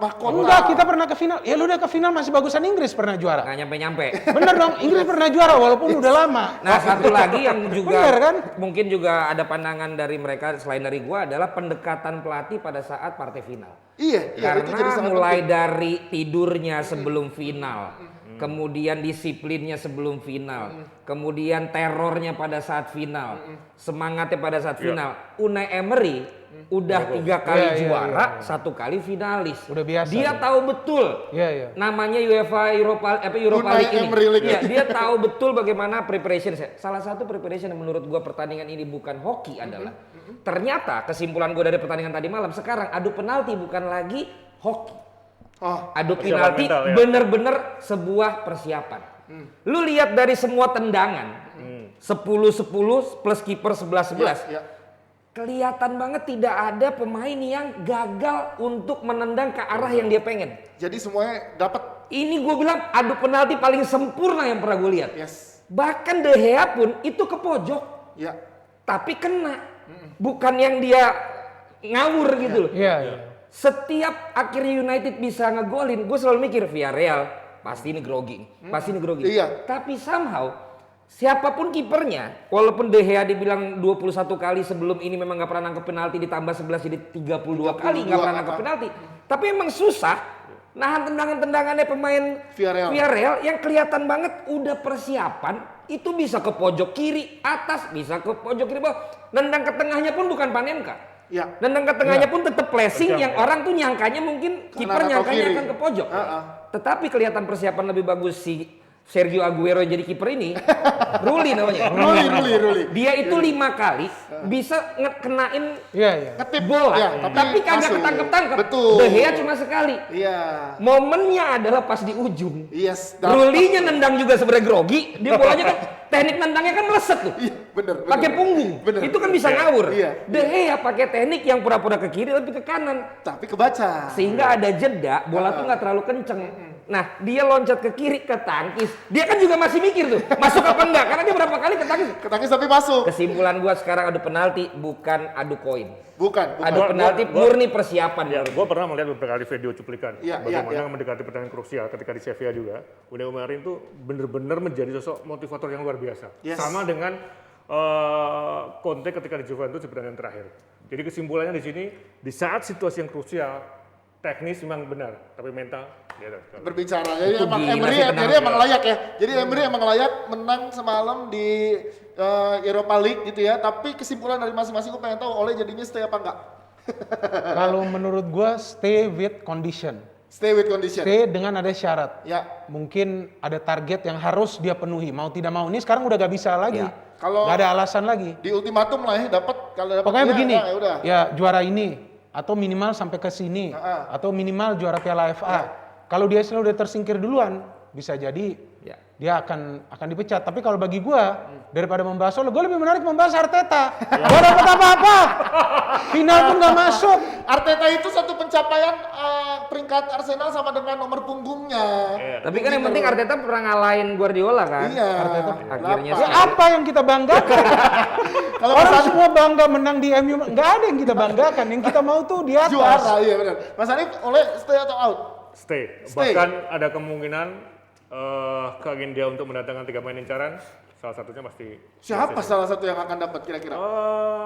mahkota. Enggak, kita pernah ke final. Ya lu udah ke final masih bagusan Inggris pernah juara. Nggak nyampe-nyampe. Bener dong, Inggris pernah juara walaupun udah lama. Nah, satu lagi yang juga Bener kan? mungkin juga ada pandangan dari mereka selain dari gua adalah pendekatan pelatih pada saat partai final. Iya, itu jadi Karena sangat mulai penting. dari tidurnya sebelum final, kemudian disiplinnya sebelum final, kemudian terornya pada saat final, semangatnya pada saat final. Unai Emery udah 3 kali juara, 1 kali finalis. Udah biasa. Dia tahu betul namanya UEFA Europa Unai League ini. Emery League. Iya, dia tahu betul bagaimana preparation. Salah satu preparation yang menurut gua pertandingan ini bukan hoki adalah ternyata kesimpulan gua dari pertandingan tadi malam, sekarang adu penalti bukan lagi hoki. Adu Persiapan penalti mental, ya. bener-bener sebuah persiapan. Lu lihat dari semua tendangan, 10-10 plus kiper 11-11. Ya. Kelihatan banget tidak ada pemain yang gagal untuk menendang ke arah yang dia pengen. Jadi semuanya dapat. Ini gue bilang adu penalti paling sempurna yang pernah gue lihat. Yes. Bahkan De Gea pun itu ke pojok, Ya. tapi kena. Bukan yang dia ngawur gitu loh. Iya. Setiap akhirnya United bisa ngegolin, gue selalu mikir Villarreal pasti ini grogi, pasti ini grogi. Iya. Tapi somehow siapapun kipernya, walaupun De Gea dibilang 21 kali sebelum ini memang nggak pernah nangkep penalti, ditambah 11 jadi 32 kali nggak pernah nangkep penalti. Tapi emang susah nahan tendangan-tendangannya pemain Villarreal yang kelihatan banget udah persiapan, itu bisa ke pojok kiri atas, bisa ke pojok kiri bawah. Nendang ke tengahnya pun bukan Panenka. Ya. Nendang ke tengahnya pun tetap flashing yang orang tuh nyangkanya mungkin kiper Karena nyangkanya kiri. akan ke pojok. Tetapi kelihatan persiapan lebih bagus si Sergio Aguero yang jadi kiper ini. Ruli namanya. Ruli. Dia itu 5 kali bisa kenain Iya. Ngetip bola. ya, tapi kagak masuk. ketangkep-tangkep. Betul. De Gea cuma sekali. Iya. Momennya adalah pas di ujung. Yes. Rulinya nendang juga sebenarnya grogi. Dia bolanya kan teknik nendangnya kan meleset tuh. Iya, bener. Pakai punggung. Bener. Itu kan bisa ngawur. Iya. De Gea pakai teknik yang pura-pura ke kiri tapi ke kanan. Tapi kebaca. Sehingga ada jeda, bola tuh nggak terlalu kenceng. Nah, dia loncat ke kiri, ke tangkis. Dia kan juga masih mikir tuh, masuk apa enggak? Karena dia berapa kali ke tangkis. Ketangkis tapi masuk. Kesimpulan gua sekarang adu penalti bukan adu koin. Bukan. Adu penalti murni persiapan. Ya, gue pernah melihat beberapa kali video cuplikan Iya, bagaimana iya. mendekati pertandingan krusial ketika di Sevilla juga. Unai Emery itu benar-benar menjadi sosok motivator yang luar biasa. Yes. Sama dengan Conte ketika di Juventus di pertandingan terakhir. Jadi kesimpulannya di sini, di saat situasi yang krusial, teknis memang benar, tapi mental dia ada. Berbicara. Jadi Itu emang gila Emery, sih jadi penalti. emang layak ya. Jadi Emery emang layak menang semalam di Europa League gitu ya. Tapi kesimpulan dari masing-masing gue pengen tahu Ole jadinya stay apa enggak? Kalau menurut gua stay with condition. Stay with condition. Stay dengan ada syarat. Ya. Mungkin ada target yang harus dia penuhi. Mau tidak mau. Ini sekarang udah gak bisa lagi. Ya. Kalau Gak ada alasan lagi. di ultimatum lah ya dapat kalau dapat Pokoknya ya, begini, ya udah. ya juara ini atau minimal sampai ke sini atau minimal juara Piala FA. Kalau dia udah tersingkir duluan, bisa jadi dia akan dipecat. Tapi kalau bagi gua daripada membahas Ole, gua lebih menarik membahas Arteta. Gua dapat apa-apa. Final pun gak masuk. Arteta itu satu pencapaian peringkat Arsenal sama dengan nomor punggungnya. Tapi kan yang penting Arteta pernah ngalahin Guardiola kan. Iya. Arteta akhirnya Ya apa yang kita banggakan? Kalau Orang Mas semua bangga menang di MU, nggak ada yang kita banggakan. Yang kita mau tuh di atas. juara, iya benar. Mas Hanif, Ole stay atau out? Stay. Stay. Bahkan ada kemungkinan keinginan dia untuk mendatangkan 3 pemain incaran, salah satunya pasti Siapa salah satu yang akan dapat kira-kira?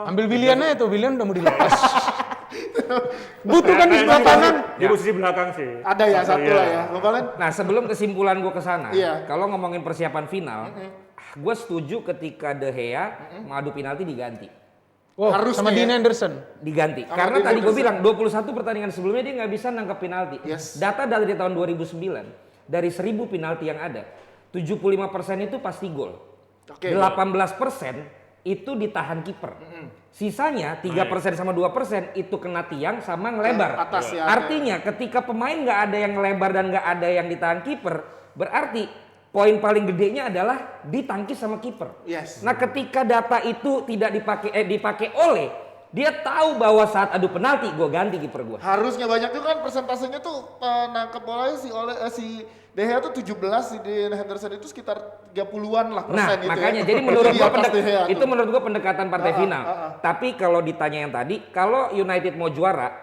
Ambil Willian aja tuh, Willian udah mau dilepas. Butuh kan di sebelah kanan. Di posisi belakang sih. Ada ya satu Iya. lah ya. Bang Valen? Nah, sebelum kesimpulan gue ke sana, Iya. kalau ngomongin persiapan final, gue setuju ketika De Gea mengadu penalti diganti. Oh, Harusnya sama ya. Dean Anderson. Diganti. Sama Karena Dean tadi gue Henderson. bilang 21 pertandingan sebelumnya dia nggak bisa nangkep penalti. Yes. Data dari tahun 2009, dari 1000 penalti yang ada, 75% itu pasti gol. Oke. 18% itu ditahan kiper. Sisanya 3% sama 2% itu kena tiang sama ngelebar. Atas ya. Artinya ketika pemain nggak ada yang ngelebar dan nggak ada yang ditahan kiper, berarti poin paling gedenya adalah ditangkis sama kiper. Yes. Nah, ketika data itu tidak dipakai oleh, dia tahu bahwa saat adu penalti gue ganti kiper gue. Harusnya banyak tuh kan persentasenya tuh nangkep bolanya si De Gea tuh 17, si Dean Henderson itu sekitar 30-an lah persen Nah, gitu makanya ya. jadi menurut Di gua atas De Gea itu tuh. menurut gua pendekatan partai final. Tapi kalau ditanya yang tadi, kalau United mau juara,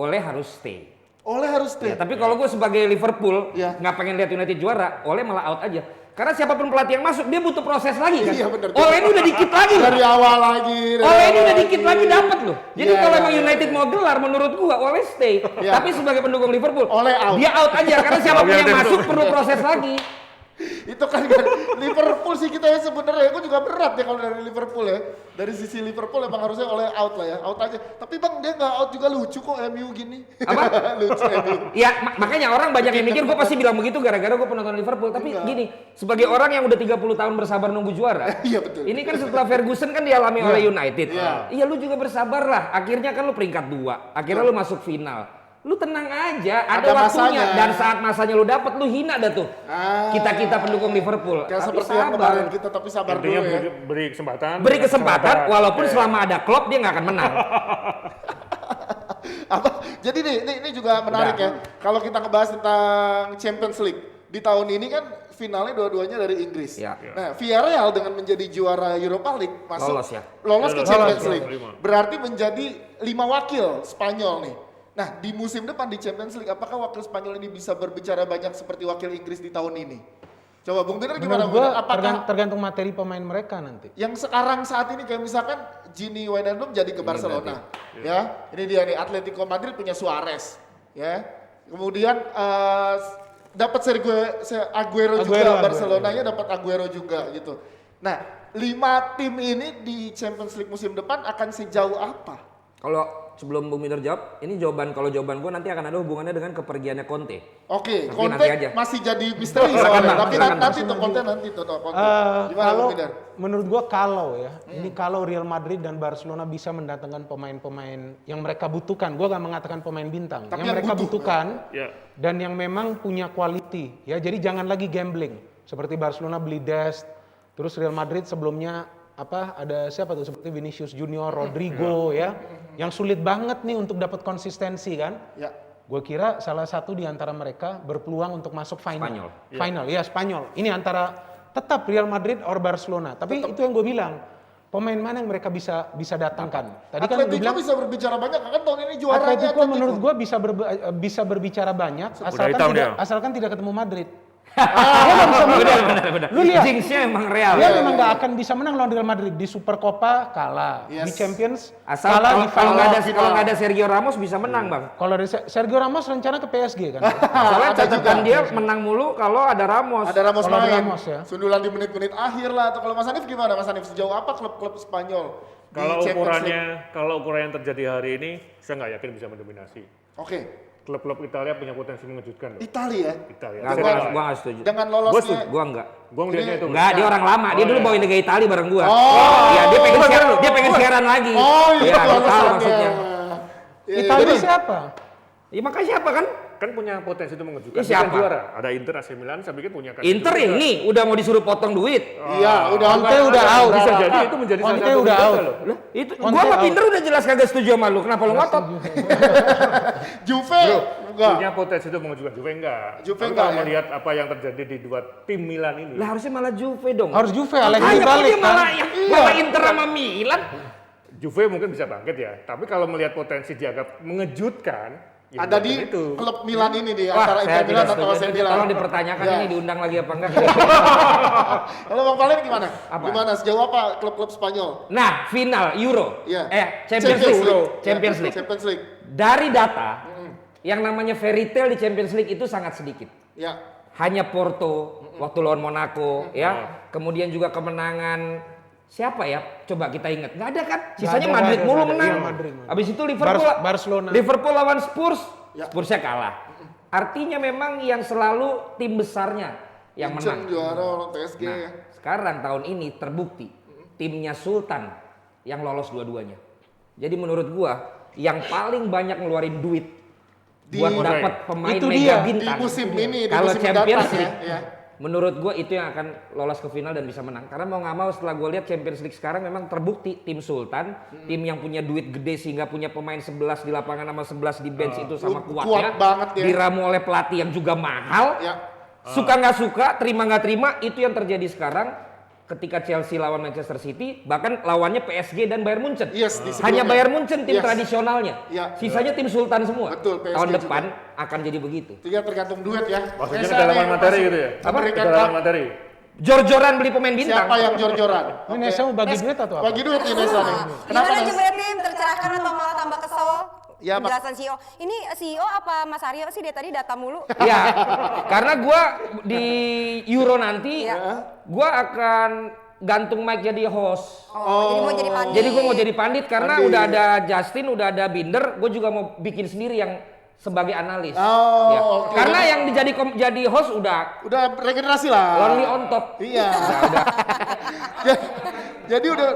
Ole harus stay. Ole harus stay. Ya, tapi kalau gue sebagai Liverpool Iya. nggak pengen lihat United juara, Ole malah out aja. Karena siapapun pelatih yang masuk dia butuh proses lagi kan. Iya, bener. Oleh ini udah dikit lagi. Dari awal lagi. Oleh ini udah dikit lagi dapat loh. Jadi Iya, kalau iya, emang iya. United mau gelar menurut gua Oleh stay. Iya. Tapi sebagai pendukung Liverpool, Oleh out. dia out aja karena siapapun Oke, yang oke, masuk betul. perlu proses lagi. Itu kan Liverpool sih kita ya sebenarnya, gue juga berat ya kalau dari Liverpool ya. Dari sisi Liverpool emang harusnya oleh out lah ya, out aja. Tapi bang dia nggak out juga lucu kok MU gini. Apa? Lucu MU. Ya makanya orang banyak yang mikir gue pasti bilang begitu gara-gara gue penonton Liverpool. Tapi gini, sebagai orang yang udah 30 tahun bersabar nunggu juara. Iya betul. Ini kan setelah Ferguson kan dialami oleh United. Iya. Iya lu juga bersabar lah. Akhirnya kan lu peringkat 2. Akhirnya lu masuk final. Lu tenang aja, ada waktunya. masanya. Dan saat masanya lu dapet, lu hina dah tuh. Ah. Kita pendukung Liverpool. Kayak Tapi seperti yang sabar. kemarin kita tapi sabar Intinya dulu ya. beri kesempatan. Beri kesempatan, walaupun Iya. selama ada Klopp dia nggak akan menang. Apa? Jadi nih, ini juga menarik ya. Kalau kita ngebahas tentang Champions League di tahun ini kan finalnya dua-duanya dari Inggris. Ya. Nah, Villarreal dengan menjadi juara Europa League masuk Lolos ya. lolos ke Lolos, Champions lolos, League. lima. Berarti menjadi 5 wakil Spanyol nih. Nah, di musim depan di Champions League apakah wakil Spanyol ini bisa berbicara banyak seperti wakil Inggris di tahun ini? Coba Bung Dinner gimana? Menurut Bung gua Dinner? Apakah tergantung materi pemain mereka nanti. yang sekarang saat ini kayak misalkan Gini Wijnaldum jadi ke Barcelona, ya ini dia nih Atletico Madrid punya Suarez, ya kemudian dapat Aguero juga, Aguero. Barcelonanya dapat Aguero juga gitu. Nah 5 tim ini di Champions League musim depan akan sejauh apa? Kalau sebelum Bung Minder jawab, ini kalau jawaban gua nanti akan ada hubungannya dengan kepergiannya Conte. Oke, Tapi Conte nanti aja. masih jadi misteri Silakan, soalnya, Bang, tapi silakan, nanti tuh Conte Conte. Gimana Kalau Bung Minder? menurut gua ini kalau Real Madrid dan Barcelona bisa mendatangkan pemain-pemain yang mereka butuhkan, gua gak mengatakan pemain bintang, Tapi yang yang mereka butuh. butuhkan Ya. dan yang memang punya quality ya. Jadi jangan lagi gambling seperti Barcelona beli Dest, terus Real Madrid sebelumnya ada siapa tuh seperti Vinicius Junior, Rodrigo ya, yang sulit banget nih untuk dapat konsistensi kan. Ya. Gue kira salah satu di antara mereka berpeluang untuk masuk final. Spanyol. Final, ya Spanyol. Ini antara tetap Real Madrid or Barcelona. Tapi itu yang gue bilang, pemain mana yang mereka bisa datangkan. Tadi kan gue Atletico bilang bisa berbicara banyak kan tahun ini juaranya Atletico menurut gue bisa berbicara banyak hitam dia. asalkan tidak ketemu Madrid. Dia nggak bisa menang. Benar. Lu lihat, Jinxnya emang Real. dia memang nggak akan bisa menang lawan Real Madrid di Super Copa kalah, Yes. di Champions Asal kalah di kalau final. nggak ada Sergio Ramos bisa menang bang. Kalau dari Sergio Ramos rencana ke PSG kan? Soalnya ada catatan juga. dia menang mulu kalau ada Ramos. Ada Ramos Kalau ada main, Ramos, ya. sundulan di menit-menit akhir lah. Atau kalau Mas Hanif gimana Mas Hanif? Sejauh apa klub-klub Spanyol di Kalau Champions League? ukuran yang terjadi hari ini, saya nggak yakin bisa mendominasi. Oke, Klub-klub Italia punya potensi mengejutkan loh. Italia ya? Italia. Nggak, Dengan- gua nggak setuju. Dengan Gua lolosnya. setuju. Gua enggak. Gua ngeliatnya itu. Enggak, dia orang lama. Dia dulu bawain Liga Italia bareng gua. Oh. Iya, dia pengen siaran lagi. Oh Iya, itu gua tahu alasannya. maksudnya. Iya, Italia jadi- siapa? Ya makanya siapa kan? Kan punya potensi itu mengejutkan. Ini siapa? Bukan juara. Ada Inter, AC Milan, saya pikir punya. Inter ini udah mau disuruh potong duit. Iya, udah Conte udah out. Bisa jadi itu menjadi salah Conte satu udah pembeda out. loh. Lah, itu Conte gua sama out. Pinter udah jelas kagak setuju sama lu. Kenapa lu ngotot? Juve enggak. Punya potensi itu mengejutkan. Juve enggak. Juve Tapi enggak, kalau ya? melihat apa yang terjadi di dua tim Milan ini. Lah harusnya malah Juve dong. Harus Juve, Allegri Makanya kok balik dia malah kan? malah Inter sama Milan. Juve mungkin bisa bangkit ya. Tapi kalau melihat potensi dianggap mengejutkan. ya Ada di bukan itu. klub Milan ini di Wah, antara saya Inter Milan tidak atau AC setuju. Milan. Tolong dipertanyakan Ya. ini diundang lagi apa enggak. Kalau Bang Valen gimana? Apa? Gimana sejauh apa klub-klub Spanyol? Nah, final Euro. Iya. Champions League. Ya, Champions League. Champions League. Dari data yang namanya fairy tale di Champions League itu sangat sedikit. Ya. Hanya Porto waktu lawan Monaco ya. Kemudian juga kemenangan siapa ya? Coba kita ingat. Nggak ada kan? Sisanya ada, Madrid nggak ada, mulu nggak ada. menang. Iya, Madrid. Habis itu Liverpool Barcelona. Liverpool lawan Spurs. Ya. Spursnya kalah. Artinya memang yang selalu tim besarnya yang Munchen menang. juara orang PSG. Nah, sekarang tahun ini terbukti timnya Sultan yang lolos dua-duanya. Jadi menurut gua yang paling banyak ngeluarin duit buat dapat pemain Itu mega dia, bintang. di musim ini, di Kalau musim Champions mendatang League, ya. menurut gua itu yang akan lolos ke final dan bisa menang. Karena mau nggak mau setelah gua lihat Champions League sekarang memang terbukti tim Sultan, tim yang punya duit gede sehingga punya pemain 11 di lapangan sama 11 di bench itu sama Kuat kuatnya. banget ya. Diramu oleh pelatih yang juga mahal. Ya. Suka nggak suka, terima nggak terima, itu yang terjadi sekarang ketika Chelsea lawan Manchester City, bahkan lawannya PSG dan Bayern Munchen. Yes, di Hanya sebelumnya. Bayern Munchen tim Yes. tradisionalnya. Ya. Sisanya tim Sultan semua. Betul, PSG Tahun juga. depan akan jadi begitu. Itu ya tergantung duit ya. Maksudnya Reza kedalaman nih materi masih gitu ya? memberikan Kedalaman materi. jor-joran beli pemain bintang. Siapa yang jor-joran? Ini Nesa mau bagi duit atau apa? Bagi duit nih Nesa nih. Kenapa Gimana Nes? Jebret tim, tercerahkan atau malah tambah kesel? Ya, Mak. Penjelasan CEO. Ini CEO apa Mas Aryo sih dia tadi data mulu? Iya, karena gua di Euro nanti, Iya. gua akan gantung mic jadi host. Jadi mau jadi pandit. Jadi gua mau jadi pandit karena Pandit. udah ada Justin, udah ada Binder, gua juga mau bikin sendiri yang sebagai analis. Oh, Ya. oke. Karena yang jadi host udah Udah regenerasi lah. lonely on top. Iya. Udah. Jadi udah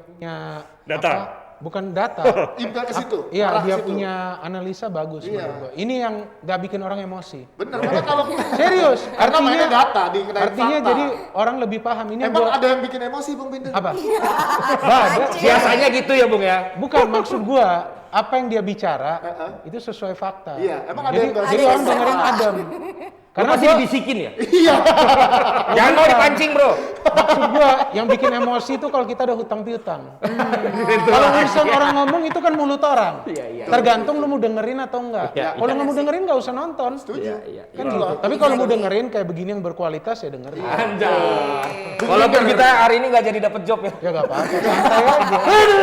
Punya Data. apa? Bukan data. impact ke situ. Iya, arah ke dia situ. punya analisa bagus Iya. menurut gua. Ini yang gak bikin orang emosi. Bener, karena kalau Serius. karena mainnya data di Artinya jadi orang lebih paham. Ini emang gua ada yang bikin emosi Bung Binder? apa? Ada. Biasanya gitu ya, Bung ya. Bukan maksud gua apa yang dia bicara itu sesuai fakta. Iya, emang ada jadi, yang nggak jadi sesuai orang dengerin fakta. adem. Karena Karena masih gua, dibisikin ya. Iya. Jangan mau dipancing, Bro. maksud gua yang bikin emosi itu kalau kita ada hutang piutang. Kalau urusan orang ngomong itu kan mulut orang. Tergantung lu mau dengerin atau enggak. Kalau nggak mau dengerin nggak usah nonton. Setuju. Kan gitu. Tapi kalau mau dengerin kayak begini yang berkualitas ya dengerin. Anjay. Walaupun kita hari ini nggak jadi dapet job ya. Ya nggak apa-apa, santai aja.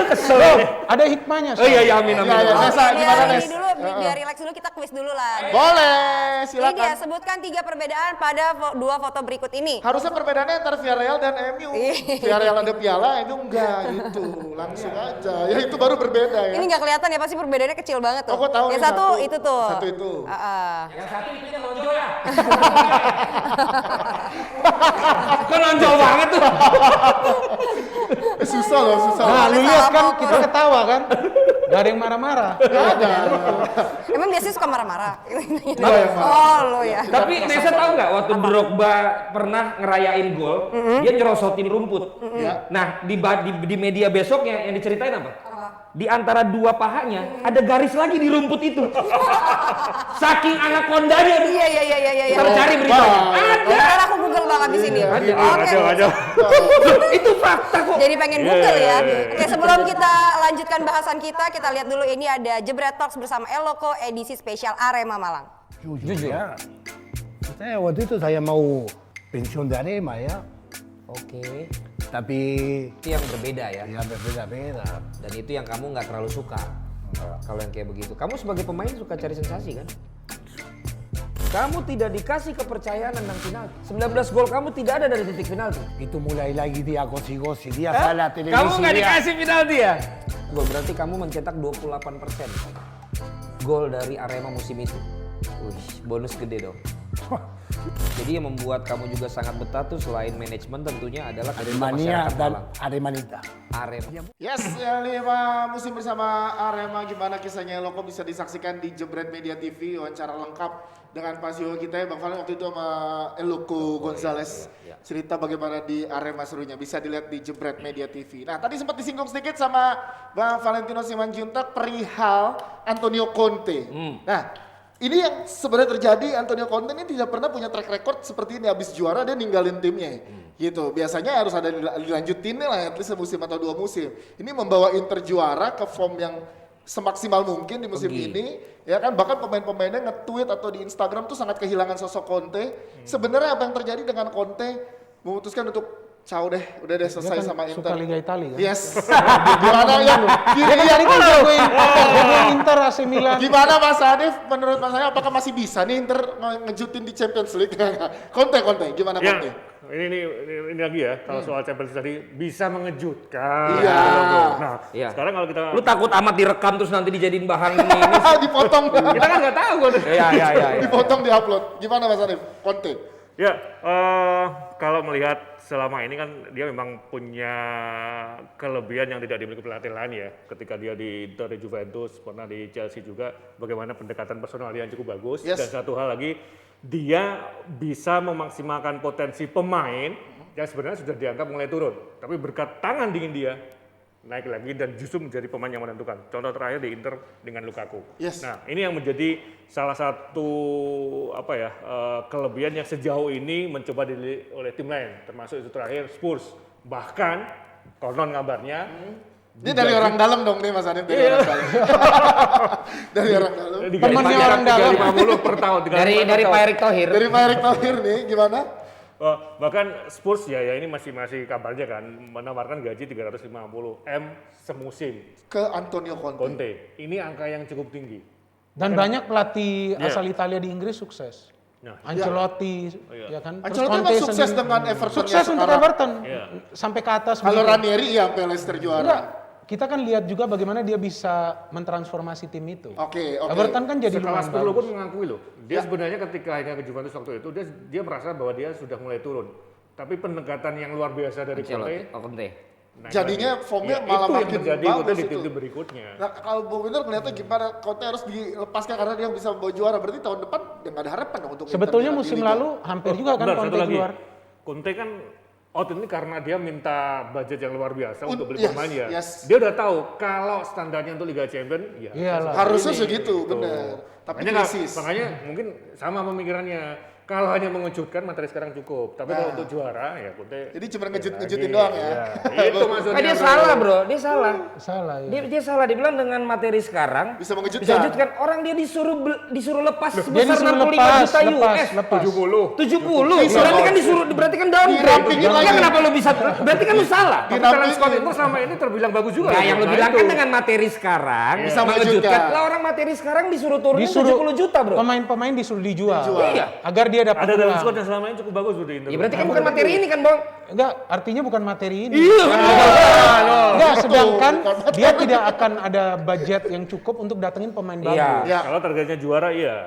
Kesel. Loh, ada hikmahnya. Oh iya, amin, Iya, amin. iya. amin. Nesa, gimana Nes? Ini dulu, biar relax dulu kita kuis dulu lah. Boleh, Ini dia, silakan. sebutkan 3 perbedaan pada dua foto berikut ini. Harusnya perbedaannya antara Villarreal dan MU. Villarreal ada piala, MU enggak gitu. Langsung aja. Ya itu baru berbeda ya. Ini nggak kelihatan ya, pasti perbedaannya kecil banget tuh. Oh, gua tahu Yang nih, satu itu tuh. Satu itu. Yang satu itunya nonjol ya. Kok nonjol banget tuh. Susah loh, susah. Nah, lu Salah lihat kan fokus. kita ketawa kan? Gak ada yang marah-marah. Nggak ada. Emang biasanya suka marah-marah. Gua yang marah. Oh lo ya. Tapi Nesa tahu nggak waktu Drogba pernah ngerayain gol, dia nyerosotin rumput. Nah di media besoknya yang diceritain apa? Di antara dua pahanya ada garis lagi di rumput itu. Saking anakondanya tuh. Iya. Tercari beritanya. Ntar aku Google banget di sini. Oke. Ada. Itu fakta kok. Jadi pengen Google ya. Iya. Oke, sebelum kita lanjutkan bahasan kita lihat dulu ini ada Jebret Talks bersama Eloko edisi spesial Arema Malang. Jujur ya. Saya waktu itu saya mau pensiun dari Arema ya. Oke. Tapi Itu yang berbeda ya. ya berbeda-beda. Dan itu yang kamu nggak terlalu suka. Kalau yang kayak begitu. Kamu sebagai pemain suka cari sensasi kan? Kamu tidak dikasih kepercayaan tentang penalti. 19 gol kamu tidak ada dari titik penalti. Itu mulai lagi dia gosi-gosi, dia salah televisi. Kamu nggak dia. dikasih penalti ya? Gol berarti kamu mencetak 28% gol dari Arema musim itu. Wih, bonus gede dong. Jadi yang membuat kamu juga sangat betah tuh selain manajemen tentunya adalah kedua Aremania masyarakat dan Malang. Aremanita. Arema. Yes, yang 5 musim bersama Arema, gimana kisahnya Eloko bisa disaksikan di Jebret Media TV, wawancara lengkap dengan Pak CEO kita ya, Bang Valen waktu itu sama Eloko Gonzales. Cerita bagaimana di Arema serunya, bisa dilihat di Jebret Media TV. Nah tadi sempat disinggung sedikit sama Bang Valentino Simanjuntak perihal Antonio Conte. Nah ini yang sebenarnya terjadi, Antonio Conte ini tidak pernah punya track record seperti ini, habis juara dia ninggalin timnya gitu. Biasanya harus ada dilanjutin lah, at least semusim atau 2 musim. Ini membawa Inter juara ke form yang semaksimal mungkin di musim ini, ya kan, bahkan pemain-pemainnya nge-tweet atau di Instagram tuh sangat kehilangan sosok Conte. Sebenarnya apa yang terjadi dengan Conte memutuskan untuk Ciao deh, udah deh selesai Dia kan sama Inter. suka Liga Italia kan? Yes. Gimana ya? Tadi kan jagoin Inter AC Milan. Gimana Mas Hanif? Menurut Mas Hanif apakah masih bisa nih Inter ngejutin di Champions League? Conte, gimana Ya, Conte? ini lagi ya, kalau soal Champions League tadi bisa mengejutkan. Iya. Nah, Iya. sekarang kalau kita Lu takut amat direkam terus nanti dijadiin bahan ini. Dipotong. kita kan nggak tahu kan. Iya. Dipotong, diupload. Gimana Mas Hanif? Conte. Ya, kalau melihat selama ini kan dia memang punya kelebihan yang tidak dimiliki pelatih lain ya. Ketika dia di Inter, di Juventus, pernah di Chelsea juga, bagaimana pendekatan personal yang cukup bagus. Yes. Dan satu hal lagi, dia bisa memaksimalkan potensi pemain yang sebenarnya sudah dianggap mulai turun. Tapi berkat tangan dingin dia, naik lagi dan justru menjadi pemain yang menentukan. Contoh terakhir di Inter dengan Lukaku. Yes. Nah, ini yang menjadi salah satu kelebihan yang sejauh ini mencoba dilihat oleh tim lain, termasuk itu terakhir Spurs. Bahkan konon kabarnya Ini dari orang dalam dong nih Mas Hanif, dari orang dalam. Dari orang dalam. Temennya orang dalam. 350 per tahun. Dari Pak Erick Thohir. Dari Pak Erick Thohir nih, gimana? Bahkan Spurs ya ini masih kabarnya kan menawarkan gaji 350 M semusim Ke Antonio Conte. Conte. Ini angka yang cukup tinggi. Dan banyak pelatih Iya. asal Italia di Inggris sukses. Nah, Ancelotti, ya kan. Terus Ancelotti Conte memang sukses sendiri. dengan Everton. Sukses untuk Everton Iya. sampai ke atas. Kalau begitu. Ranieri iya sampai Leicester juara. Enggak, kita kan lihat juga bagaimana dia bisa mentransformasi tim itu. Oke. Everton kan jadi sekelas lumayan Pirlo pun bagus. mengakui loh. Dia sebenarnya ketika akhirnya ke Juventus waktu itu dia merasa bahwa dia sudah mulai turun. Tapi pendekatan yang luar biasa dari Conte. Nah, Jadinya formnya ya, malah itu yang makin terjadi bagus di itu. tim berikutnya. Nah, kalau Bung Winter ngeliatnya gimana Conte harus dilepaskan karena dia bisa membawa juara. Berarti tahun depan udah nggak ada harapan dong untuk Sebetulnya Inter musim di Liga. lalu hampir juga kan Benar, Conte satu lagi. keluar. Conte kan out ini karena dia minta budget yang luar biasa untuk beli yes, pemain ya. yes. Dia udah tahu kalau standarnya untuk Liga Champions ya Iyalah. Harusnya ini, segitu, gitu. benar. Tapi makanya, krisis. makanya mungkin sama pemikirannya. Kalau hanya mengejutkan materi sekarang cukup, tapi kalau untuk juara ya Conte. Jadi cuma ngejut-ngejutin lagi. doang ya. Itu maksudnya. Dia salah bro, dia salah. Salah ya. Dia salah, dia bilang dengan materi sekarang Bisa mengejutkan. Bisa mengejutkan. Orang dia disuruh lepas Dia sebesar disuruh 65 lepas, juta US. lepas. 70. Berarti kan berarti kan downgrade. Dirampingin Ya lagi. kenapa lu bisa? Berarti kan lu salah. Tapi Terence Scott itu selama ini terbilang bagus juga. Nah, yang lu Nah, bilang itu. kan dengan materi sekarang Bisa mengejutkan. mengejutkan. Lah orang materi sekarang disuruh turunin 70 juta, Bro. Pemain-pemain disuruh dijual. Iya. Agar dia dapat Ada Terence uang. Scott yang selama ini cukup bagus di Inter. Ya berarti kan bukan materi ini kan, Bang. Enggak, artinya bukan materi ini. Iya, Enggak, sedangkan dia tidak akan ada budget yang cukup untuk datengin pemain baru. Iya. Ya. Kalau targetnya juara iya.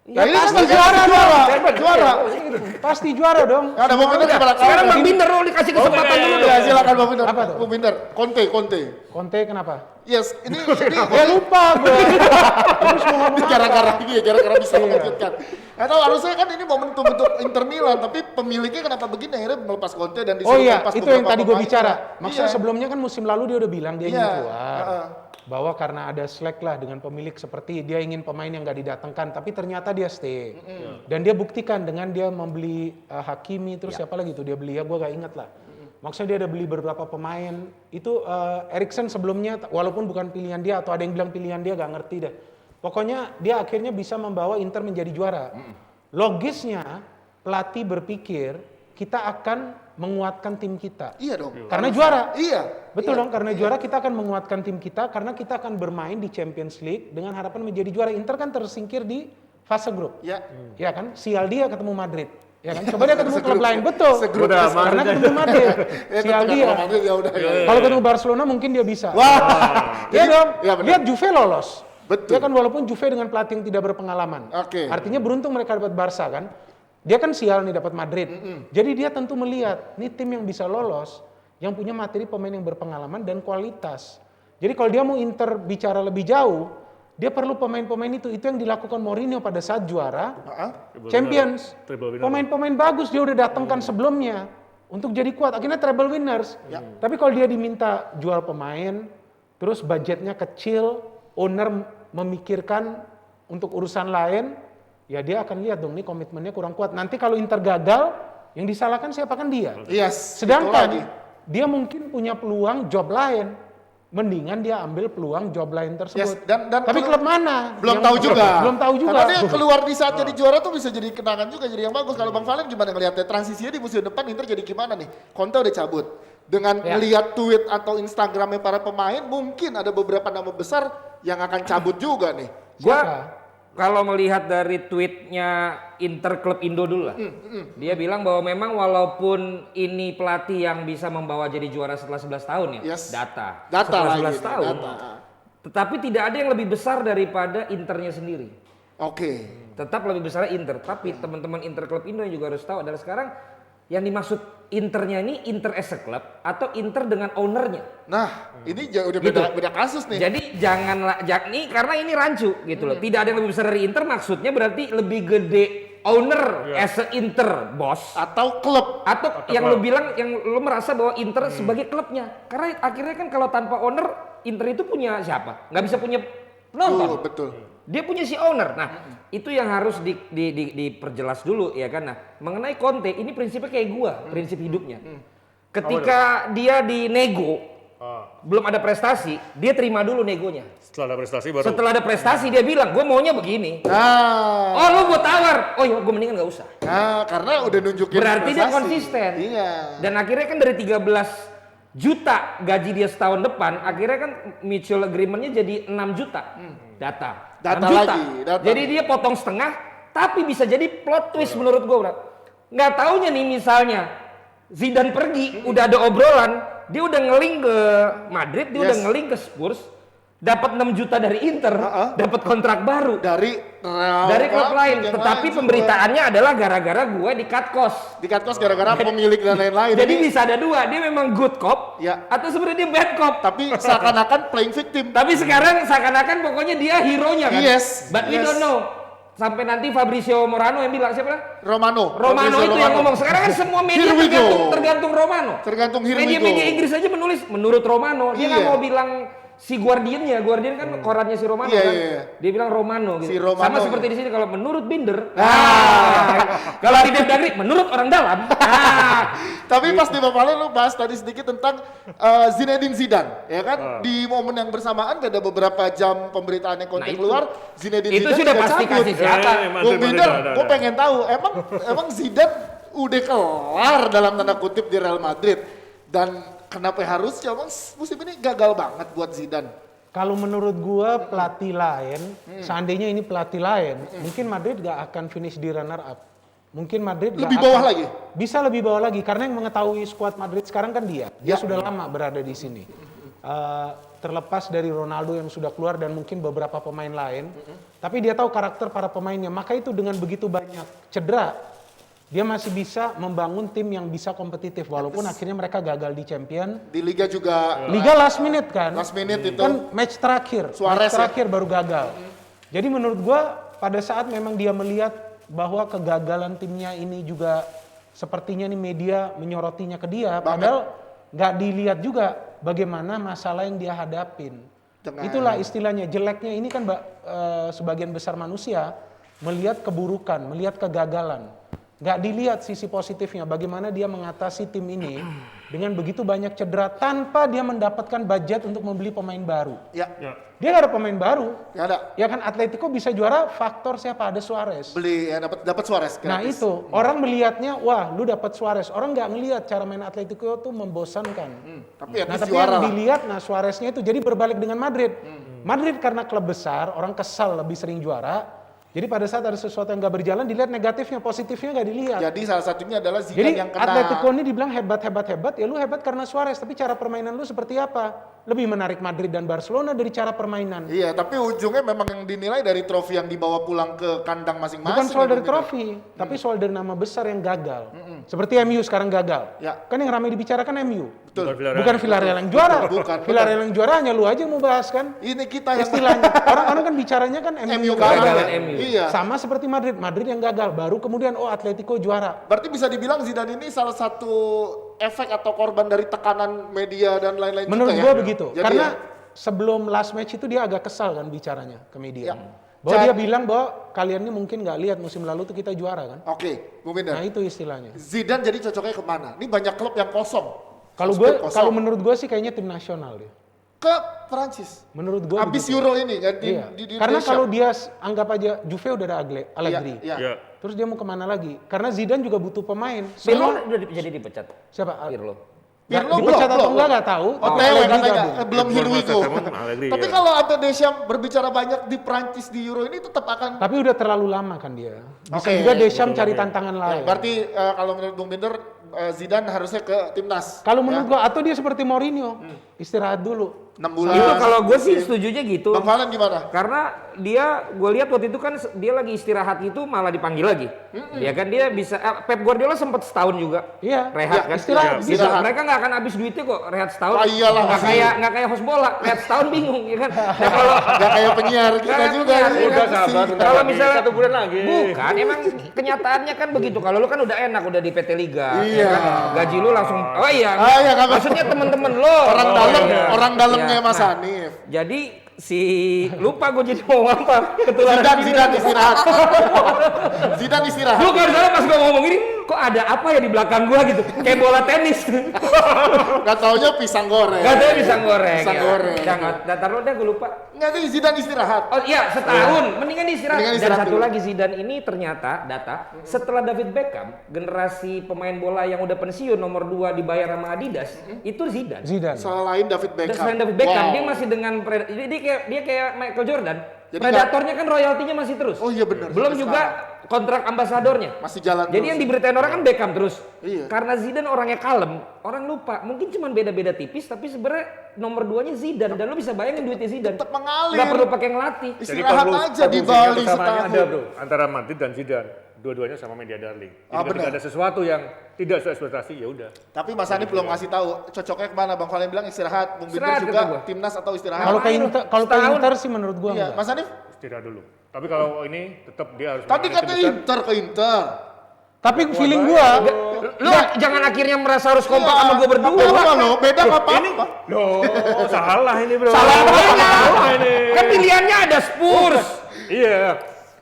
Ya, ini pasti kan juara juara. dong. Juara. Pasti juara dong. Ya, ada Bung Winter gimana? Sekarang Bang Binder dulu dikasih kesempatan dulu Ya, dong. silakan Bung Winter. Apa tuh? Bung Winter, Conte. Conte kenapa? Yes, ini Ya lupa gue. Terus mau ngomong apa? gara-gara ini ya, gara-gara bisa mengejutkan. Atau harusnya kan ini momentum untuk Inter Milan, tapi pemiliknya kenapa begini akhirnya melepas Conte dan Oh disuruh iya, melepas itu yang beberapa tadi gue pemain. bicara. Maksudnya Iya. sebelumnya kan musim lalu dia udah bilang dia ingin Iya, keluar. heeh. Bahwa karena ada slack lah dengan pemilik seperti dia ingin pemain yang gak didatangkan, tapi ternyata dia stay. Dan dia buktikan dengan dia membeli Hakimi, terus siapa lagi tuh dia beli ya, gue gak inget lah. Maksudnya dia ada beli beberapa pemain. Itu Eriksen sebelumnya, walaupun bukan pilihan dia atau ada yang bilang pilihan dia, gak ngerti deh. Pokoknya dia akhirnya bisa membawa Inter menjadi juara. Logisnya pelatih berpikir kita akan menguatkan tim kita. Iya dong. Karena juara. Iya. Betul dong, karena juara kita akan menguatkan tim kita karena kita akan bermain di Champions League dengan harapan menjadi juara. Inter kan tersingkir di fase grup. Ya. Ya kan? Sial dia ketemu Madrid. Ya kan? Coba dia ketemu klub lain, betul. Segrup Udah, ya, Karena ketemu Madrid. Ya, Sial ketika dia. Real Madrid, ya udah. Ya. Kalau ketemu Barcelona mungkin dia bisa. Wah. Ya dong. Ya, benar. Lihat Juve lolos. Betul. Ya kan walaupun Juve dengan pelatih yang tidak berpengalaman. Oke. Artinya beruntung mereka dapat Barca kan. Dia kan sial nih dapat Madrid. Jadi dia tentu melihat nih tim yang bisa lolos yang punya materi pemain yang berpengalaman dan kualitas. Jadi kalau dia mau Inter bicara lebih jauh, dia perlu pemain-pemain itu. Itu yang dilakukan Mourinho pada saat juara Champions. Treble winner. Pemain-pemain bagus dia udah datangkan sebelumnya untuk jadi kuat. Akhirnya treble winners. Tapi kalau dia diminta jual pemain, terus budgetnya kecil, owner memikirkan untuk urusan lain, ya dia akan lihat dong nih komitmennya kurang kuat. Nanti kalau Inter gagal, yang disalahkan siapa kan dia. Yes. itu lagi. Sedangkan dia mungkin punya peluang job lain. Mendingan dia ambil peluang job lain tersebut. Yes, dan Tapi klub mana? Belum Yang- tahu juga. Belum tahu juga. Karena dia keluar di saat jadi juara tuh bisa jadi kenangan juga, jadi yang bagus. Kalau Bang Valen gimana ngelihatnya transisinya di musim depan Inter jadi gimana nih? Conte udah cabut. Dengan Ya. melihat tweet atau Instagramnya para pemain, mungkin ada beberapa nama besar yang akan cabut juga nih. Gua Siapa? kalau melihat dari tweetnya Inter Klub Indo dulu lah, dia bilang bahwa memang walaupun ini pelatih yang bisa membawa jadi juara setelah 11 tahun ya, Yes. data Data setelah lagi 11 nih, tahun, data. tetapi tidak ada yang lebih besar daripada Internya sendiri. Oke. Tetap lebih besar Inter, tapi teman-teman Inter Klub Indo yang juga harus tahu adalah sekarang yang dimaksud Internya ini Inter as a club atau Inter dengan ownernya. Nah, ini udah Gitu. beda kasus nih. Jadi janganlah nih karena ini rancu gitu loh. Tidak ada yang lebih besar dari Inter, maksudnya berarti lebih gede owner as a Inter bos. Atau klub. Atau yang lu bilang, yang lu merasa bahwa Inter sebagai klubnya. Karena akhirnya kan kalau tanpa owner, Inter itu punya siapa? Nggak bisa punya penonton. Betul. Dia punya si owner. Nah, itu yang harus diperjelas dulu ya kan. Nah, mengenai Conte, ini prinsipnya kayak gua, prinsip hidupnya. Ketika dia dinego belum ada prestasi, dia terima dulu negonya. Setelah ada prestasi baru. Setelah ada prestasi dia bilang, gue maunya begini. Nah, Oh lu gue tawar, oh ya gue mendingan gak usah. karena udah nunjukin Berarti dia prestasi. konsisten. Iya. Dan akhirnya kan dari 13 juta gaji dia setahun depan, akhirnya kan mutual agreement-nya jadi 6 juta. Data 6 Data juta. lagi, data. Jadi dia potong setengah, tapi bisa jadi plot twist menurut gue, bro. Nggak taunya nih misalnya Zidane pergi, udah ada obrolan, dia udah ngeling ke Madrid, dia udah ngeling ke Spurs, dapat 6 juta dari Inter, dapat kontrak baru Dari klub lain. yang Tetapi lain pemberitaannya adalah gara-gara gue di cut cost. di cut cost gara-gara pemilik dan lain-lain. Jadi bisa ada dua, dia memang good cop, Ya. atau sebenarnya dia bad cop. tapi seakan-akan playing victim. Tapi sekarang seakan-akan pokoknya dia hero-nya kan. Yes, But we yes. don't know. Sampai nanti Fabrizio Morano yang bilang, siapa? Romano Romano itu yang ngomong. Sekarang kan semua media Here we go. tergantung Romano. Tergantung here we go. Media-media Inggris aja menulis menurut Romano. Dia nggak Iya. mau bilang si Guardian-nya. Guardian kan korannya si Romano Iya, kan. iya, iya. Dia bilang Romano gitu. Si Romano, Sama seperti iya. di sini kalau menurut Binder. Kalau di Dagri menurut orang dalam. Tapi pas di Bapalen lu bahas tadi sedikit tentang Zinedine Zidane, ya kan? Di momen yang bersamaan gak ada beberapa jam pemberitaan yang konten Nah, itu. keluar, Zinedine Itu Zidane sudah juga pasti cabut. kasih siapa. Bung Binder, gue pengen tahu, emang Zidane udah kelar dalam tanda kutip di Real Madrid, dan kenapa harus emang musim ini gagal banget buat Zidane? Kalau menurut gua pelatih lain, seandainya ini pelatih lain, mungkin Madrid gak akan finish di runner up. Mungkin Madrid Lebih bawah lagi? Bisa lebih bawah lagi karena yang mengetahui skuad Madrid sekarang kan dia. Dia sudah lama berada di sini. Terlepas dari Ronaldo yang sudah keluar dan mungkin beberapa pemain lain, tapi dia tahu karakter para pemainnya. Maka itu dengan begitu banyak cedera, dia masih bisa membangun tim yang bisa kompetitif walaupun akhirnya mereka gagal di Champion. Di Liga juga Liga last minute kan? last minute itu. Kan match terakhir, Suarez match terakhir baru gagal. Jadi menurut gua pada saat memang dia melihat bahwa kegagalan timnya ini juga sepertinya nih media menyorotinya ke dia, padahal nggak dilihat juga bagaimana masalah yang dia hadapin. Itulah istilahnya jeleknya ini kan sebagian besar manusia melihat keburukan, melihat kegagalan. Nggak dilihat sisi positifnya, bagaimana dia mengatasi tim ini dengan begitu banyak cedera tanpa dia mendapatkan budget untuk membeli pemain baru. Ya, Dia nggak ada pemain baru. nggak ada. Ya kan Atletico bisa juara faktor siapa? Ada Suarez. Beli ya dapat Suarez Nah gratis. itu, orang melihatnya, wah lu dapat Suarez. Orang nggak ngelihat cara main Atletico itu membosankan. Tapi ya Nah tapi juara yang lah. dilihat, nah Suareznya itu jadi berbalik dengan Madrid. Madrid karena klub besar, orang kesal lebih sering juara. Jadi pada saat ada sesuatu yang nggak berjalan, dilihat negatifnya, positifnya nggak dilihat. Jadi salah satunya adalah Zidane Jadi yang kena. Atletico ini dibilang hebat, ya lu hebat karena Suarez. Tapi cara permainan lu seperti apa? Lebih menarik Madrid dan Barcelona dari cara permainan. Iya, tapi ujungnya memang yang dinilai dari trofi yang dibawa pulang ke kandang masing-masing. Bukan soal dari gitu. trofi, tapi soal dari nama besar yang gagal. Seperti MU sekarang gagal. Ya. Kan yang ramai dibicarakan MU. Betul. Bukan Villarreal yang juara. Bukan. Villarreal yang juara hanya lu aja yang mau bahas kan. Ini kita yang Istilahnya. Orang-orang kan bicaranya kan MU MU yang kalah. gagal. MU. Iya. Sama seperti Madrid. Madrid yang gagal. Baru kemudian Atletico juara. Berarti bisa dibilang Zidane ini salah satu efek atau korban dari tekanan media dan lain-lain Menurut juga gua ya? begitu. Jadi Karena ya, sebelum last match itu dia agak kesal kan bicaranya ke media. Ya. Bahwa Jadi- dia bilang bahwa kalian ini mungkin nggak lihat musim lalu tuh kita juara kan. Oke, Bung Binder. Nah itu istilahnya. Zidane jadi cocoknya kemana? Ini banyak klub yang kosong. Kalau Spurs gue, kosong. kalau menurut gue sih kayaknya tim nasional dia. ke Prancis. Menurut gue Habis begitu. Euro ini kan Iya. di Karena Deschamps. kalau dia anggap aja Juve udah ada Allegri. Iya. Ya. Terus dia mau kemana lagi? Karena Zidane juga butuh pemain. Pirlo Semua udah jadi dipecat. siapa? Pirlo. Pirlo dipecat belum, atau belum. enggak nggak tahu. OTW Allegri katanya, gabung. belum Here we go. Allegri, Tapi ya. kalau ada Deschamps berbicara banyak di Prancis di Euro ini tetap akan. Tapi udah terlalu lama kan dia. Bisa Oke. juga Deschamps cari tantangan Ya, lain. berarti kalau menurut Bung Binder Zidane harusnya ke timnas. Kalau menurut gua atau dia seperti Mourinho, istirahat dulu. 6 bulan. Itu kalau gue sih setujunya gitu. Bang Valen gimana? Karena dia, gue lihat waktu itu kan dia lagi istirahat itu malah dipanggil lagi. Ya kan dia bisa, Pep Guardiola sempat setahun juga Iya. rehat Ya, kan. istirahat, Bisa. istirahat. Mereka nggak akan habis duitnya kok rehat setahun. Ah, iyalah, nggak pasti. kayak host bola, rehat setahun bingung ya kan. Nah, kalau Gak kayak penyiar kita Kayak juga. penyiar, ya udah kan? sabar, bentar kalau lagi, misalnya 1 bulan lagi. Bukan, emang kenyataannya kan begitu. Kalau lu kan udah enak, udah di PT Liga, Iya. ya kan? Gaji lu langsung. Oh iya, Ah, iya, nggak apa-apa. maksudnya teman-teman lo. Orang Oh, dalam, iya. orang dalamnya Iya. Mas Nah, Hanif. jadi si lupa gue jadi mau apa ketularan Zidane istirahat. Zidane istirahat. Lu kalau salah pas gue ngomong ini kok ada apa ya di belakang gua gitu, kayak bola tenis. Gak taunya pisang goreng. Gak ada pisang goreng. Pisang goreng. Jangan, taruh dah gue lupa. Nggak tuh Zidane istirahat. Oh iya, setahun. Mendingan istirahat. Mendingan Dan istirahat satu dulu. lagi Zidane ini ternyata data setelah David Beckham, generasi pemain bola yang udah pensiun nomor 2 dibayar sama Adidas, itu Zidane. Zidane. Selain David Dan Beckham. selain David Beckham, Wow. dia masih dengan dia kayak Michael Jordan. Jadi Predatornya kan royaltinya masih terus. Oh iya benar. Belum Sampai juga kontrak ambasadornya. masih jalan Jadi terus. yang diberitain orang kan Beckham terus. Iya. Karena Zidane orangnya kalem, orang lupa. Mungkin cuma beda-beda tipis, tapi sebenarnya nomor 2-nya Zidane. Dan lo bisa bayangin duitnya Zidane. Tetap mengalir. Nggak perlu pakai ngelatih. Istirahat aja di Bali kesamaannya setahun. ada bro, antara Madrid dan Zidane. Dua-duanya sama media darling. Jadi Ah, ketika benar. ada sesuatu yang tidak sesuai ekspektasi, ya udah. Tapi Mas Hanif belum ngasih tahu cocoknya kemana. Bang Valen bilang istirahat, Bung Binder Istirahat, juga kata gua. timnas atau istirahat. Kalau ke Inter, kalau ke Setahun. Inter sih menurut gua Iya, enggak. Mas Hanif. Istirahat dulu. Tapi kalau ini tetap dia harus. Tadi menang kata tim besar. Inter ke Inter. Tapi feeling gua, Lu jangan akhirnya merasa harus kompak Iya, sama gue apa berdua. loh, beda nggak apa-apa. Loh, salah ini bro. Salah apanya? Salah ini. Kan pilihannya ada Spurs. Iya.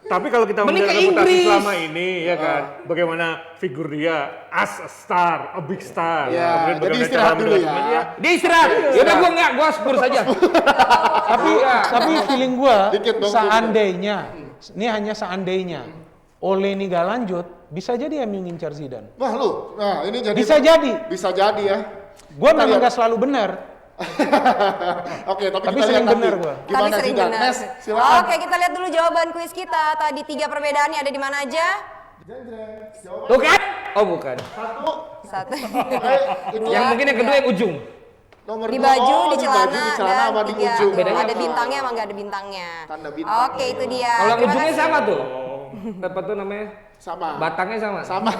Tapi kalau kita Mending melihat ke reputasi Inggris. selama ini ya kan, bagaimana figur dia as a star, a big star. Iya, Kemudian jadi bagaimana istirahat cara dulu mendapatkan ya. dia. Dia istirahat. Yaudah gua enggak, gua Spurs aja. tapi feeling gua Dikit dong, seandainya, ini hanya seandainya, Ole ini gak lanjut, bisa jadi MU ngincar Zidane. Wah lu, nah ini jadi. Bisa jadi. Bisa jadi ya. Gua Kita memang lihat. gak selalu benar. Oke, tapi Tapi kita sering lihat nanti. benar gua. Tapi Gimana sering Zidane? benar. Nes, silakan. Oke, kita lihat dulu jawaban kuis kita. Tadi 3 perbedaannya ada di mana aja? Tuh kan? Oh bukan. Satu. Itu Yang mungkin yang kedua yang ujung. nomor Di dua. baju, Oh, di celana, celana dan sama di 3. ujung. Bedanya Ada apa? bintangnya sama nggak ada bintangnya. Tanda bintang. Oke, itu dia. Kalau yang Terima ujungnya kasih. sama tuh. Apa tuh namanya? Sama. Batangnya sama. Sama.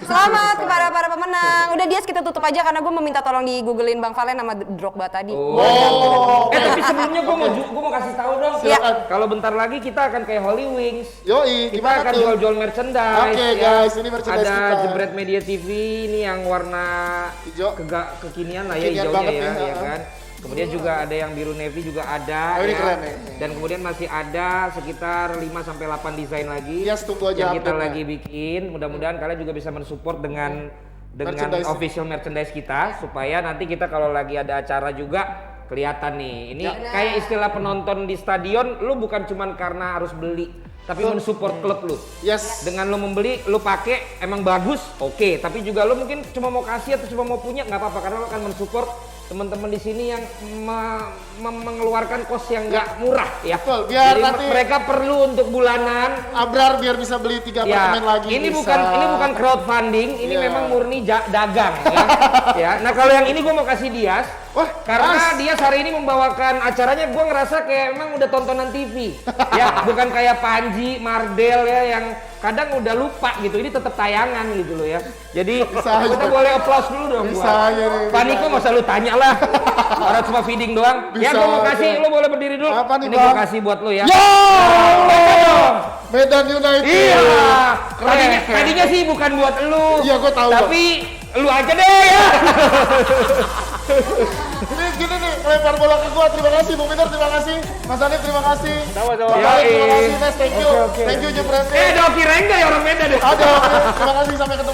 Selamat kepada para pemenang. Udah Dias, kita tutup aja karena gue meminta tolong di googlein Bang Valen sama Drogba tadi. Oh. Tapi sebelumnya gua mau kasih tahu dong. Silakan. Kalau bentar lagi kita akan kayak Holy Wings. Yoi, Kita gimana akan tuh? jual-jual merchandise. Oke, ya. guys, ini merchandise Ada kita. Jebret Media TV ini yang warna Hijau. kekinian lah ya Kekinian hijaunya banget ya, nih, ya kan. Kemudian juga ada yang biru navy juga ada Oh, ini ya. keren nih. Dan kemudian masih ada sekitar 5 sampai 8 desain lagi Yes, tunggu aja yang kita update-nya. lagi bikin. Mudah-mudahan kalian juga bisa mensupport dengan Merchandise. official merchandise kita supaya nanti kita kalau lagi ada acara juga kelihatan nih. Ini kayak istilah penonton di stadion, lu bukan cuman karena harus beli, tapi mensupport klub lu. Yes. Dengan lu membeli, lu pakai emang bagus, oke. Tapi juga lu mungkin cuma mau kasih atau cuma mau punya nggak apa-apa karena lu akan mensupport teman-teman di sini yang mengeluarkan kos yang nggak murah ya. Betul, biar Jadi nanti- mereka perlu untuk bulanan. Abrar biar bisa beli 3 Ya, apartemen lagi. ini bisa. bukan crowdfunding, ini Iya. memang murni dagang ya. Ya, nah kalau yang ini gue mau kasih Dias, Wah, karena Mas. Dias hari ini membawakan acaranya, gue ngerasa kayak emang udah tontonan TV, ya bukan kayak Panji, Mardel ya yang kadang udah lupa gitu, ini tetap tayangan gitu loh ya. Jadi Bisa kita aja. boleh applause dulu dong. Bisa gua. aja nih, Paniko bisa nggak usah lu tanya lah, orang cuma feeding doang. Ya Bisa gue mau kasih, aja. lu boleh berdiri dulu. Apa nih, ini gue Bang? kasih buat lu ya. Yo! Dong. Medan United. Iya. Keren. Tadinya sih bukan buat lu. Iya, gua tahu, Tapi lu aja deh ya. Ini gini nih, lempar bola ke gua. Terima kasih Bung Peter, terima kasih. Mas Hanif, terima kasih. Sama-sama. Bang Valen, terima Yoi. kasih. Nes, thank you. Thank you Jebret. Ada kirain nggak ya orang Medan deh. Ada, oke. Terima kasih, sampai ketemu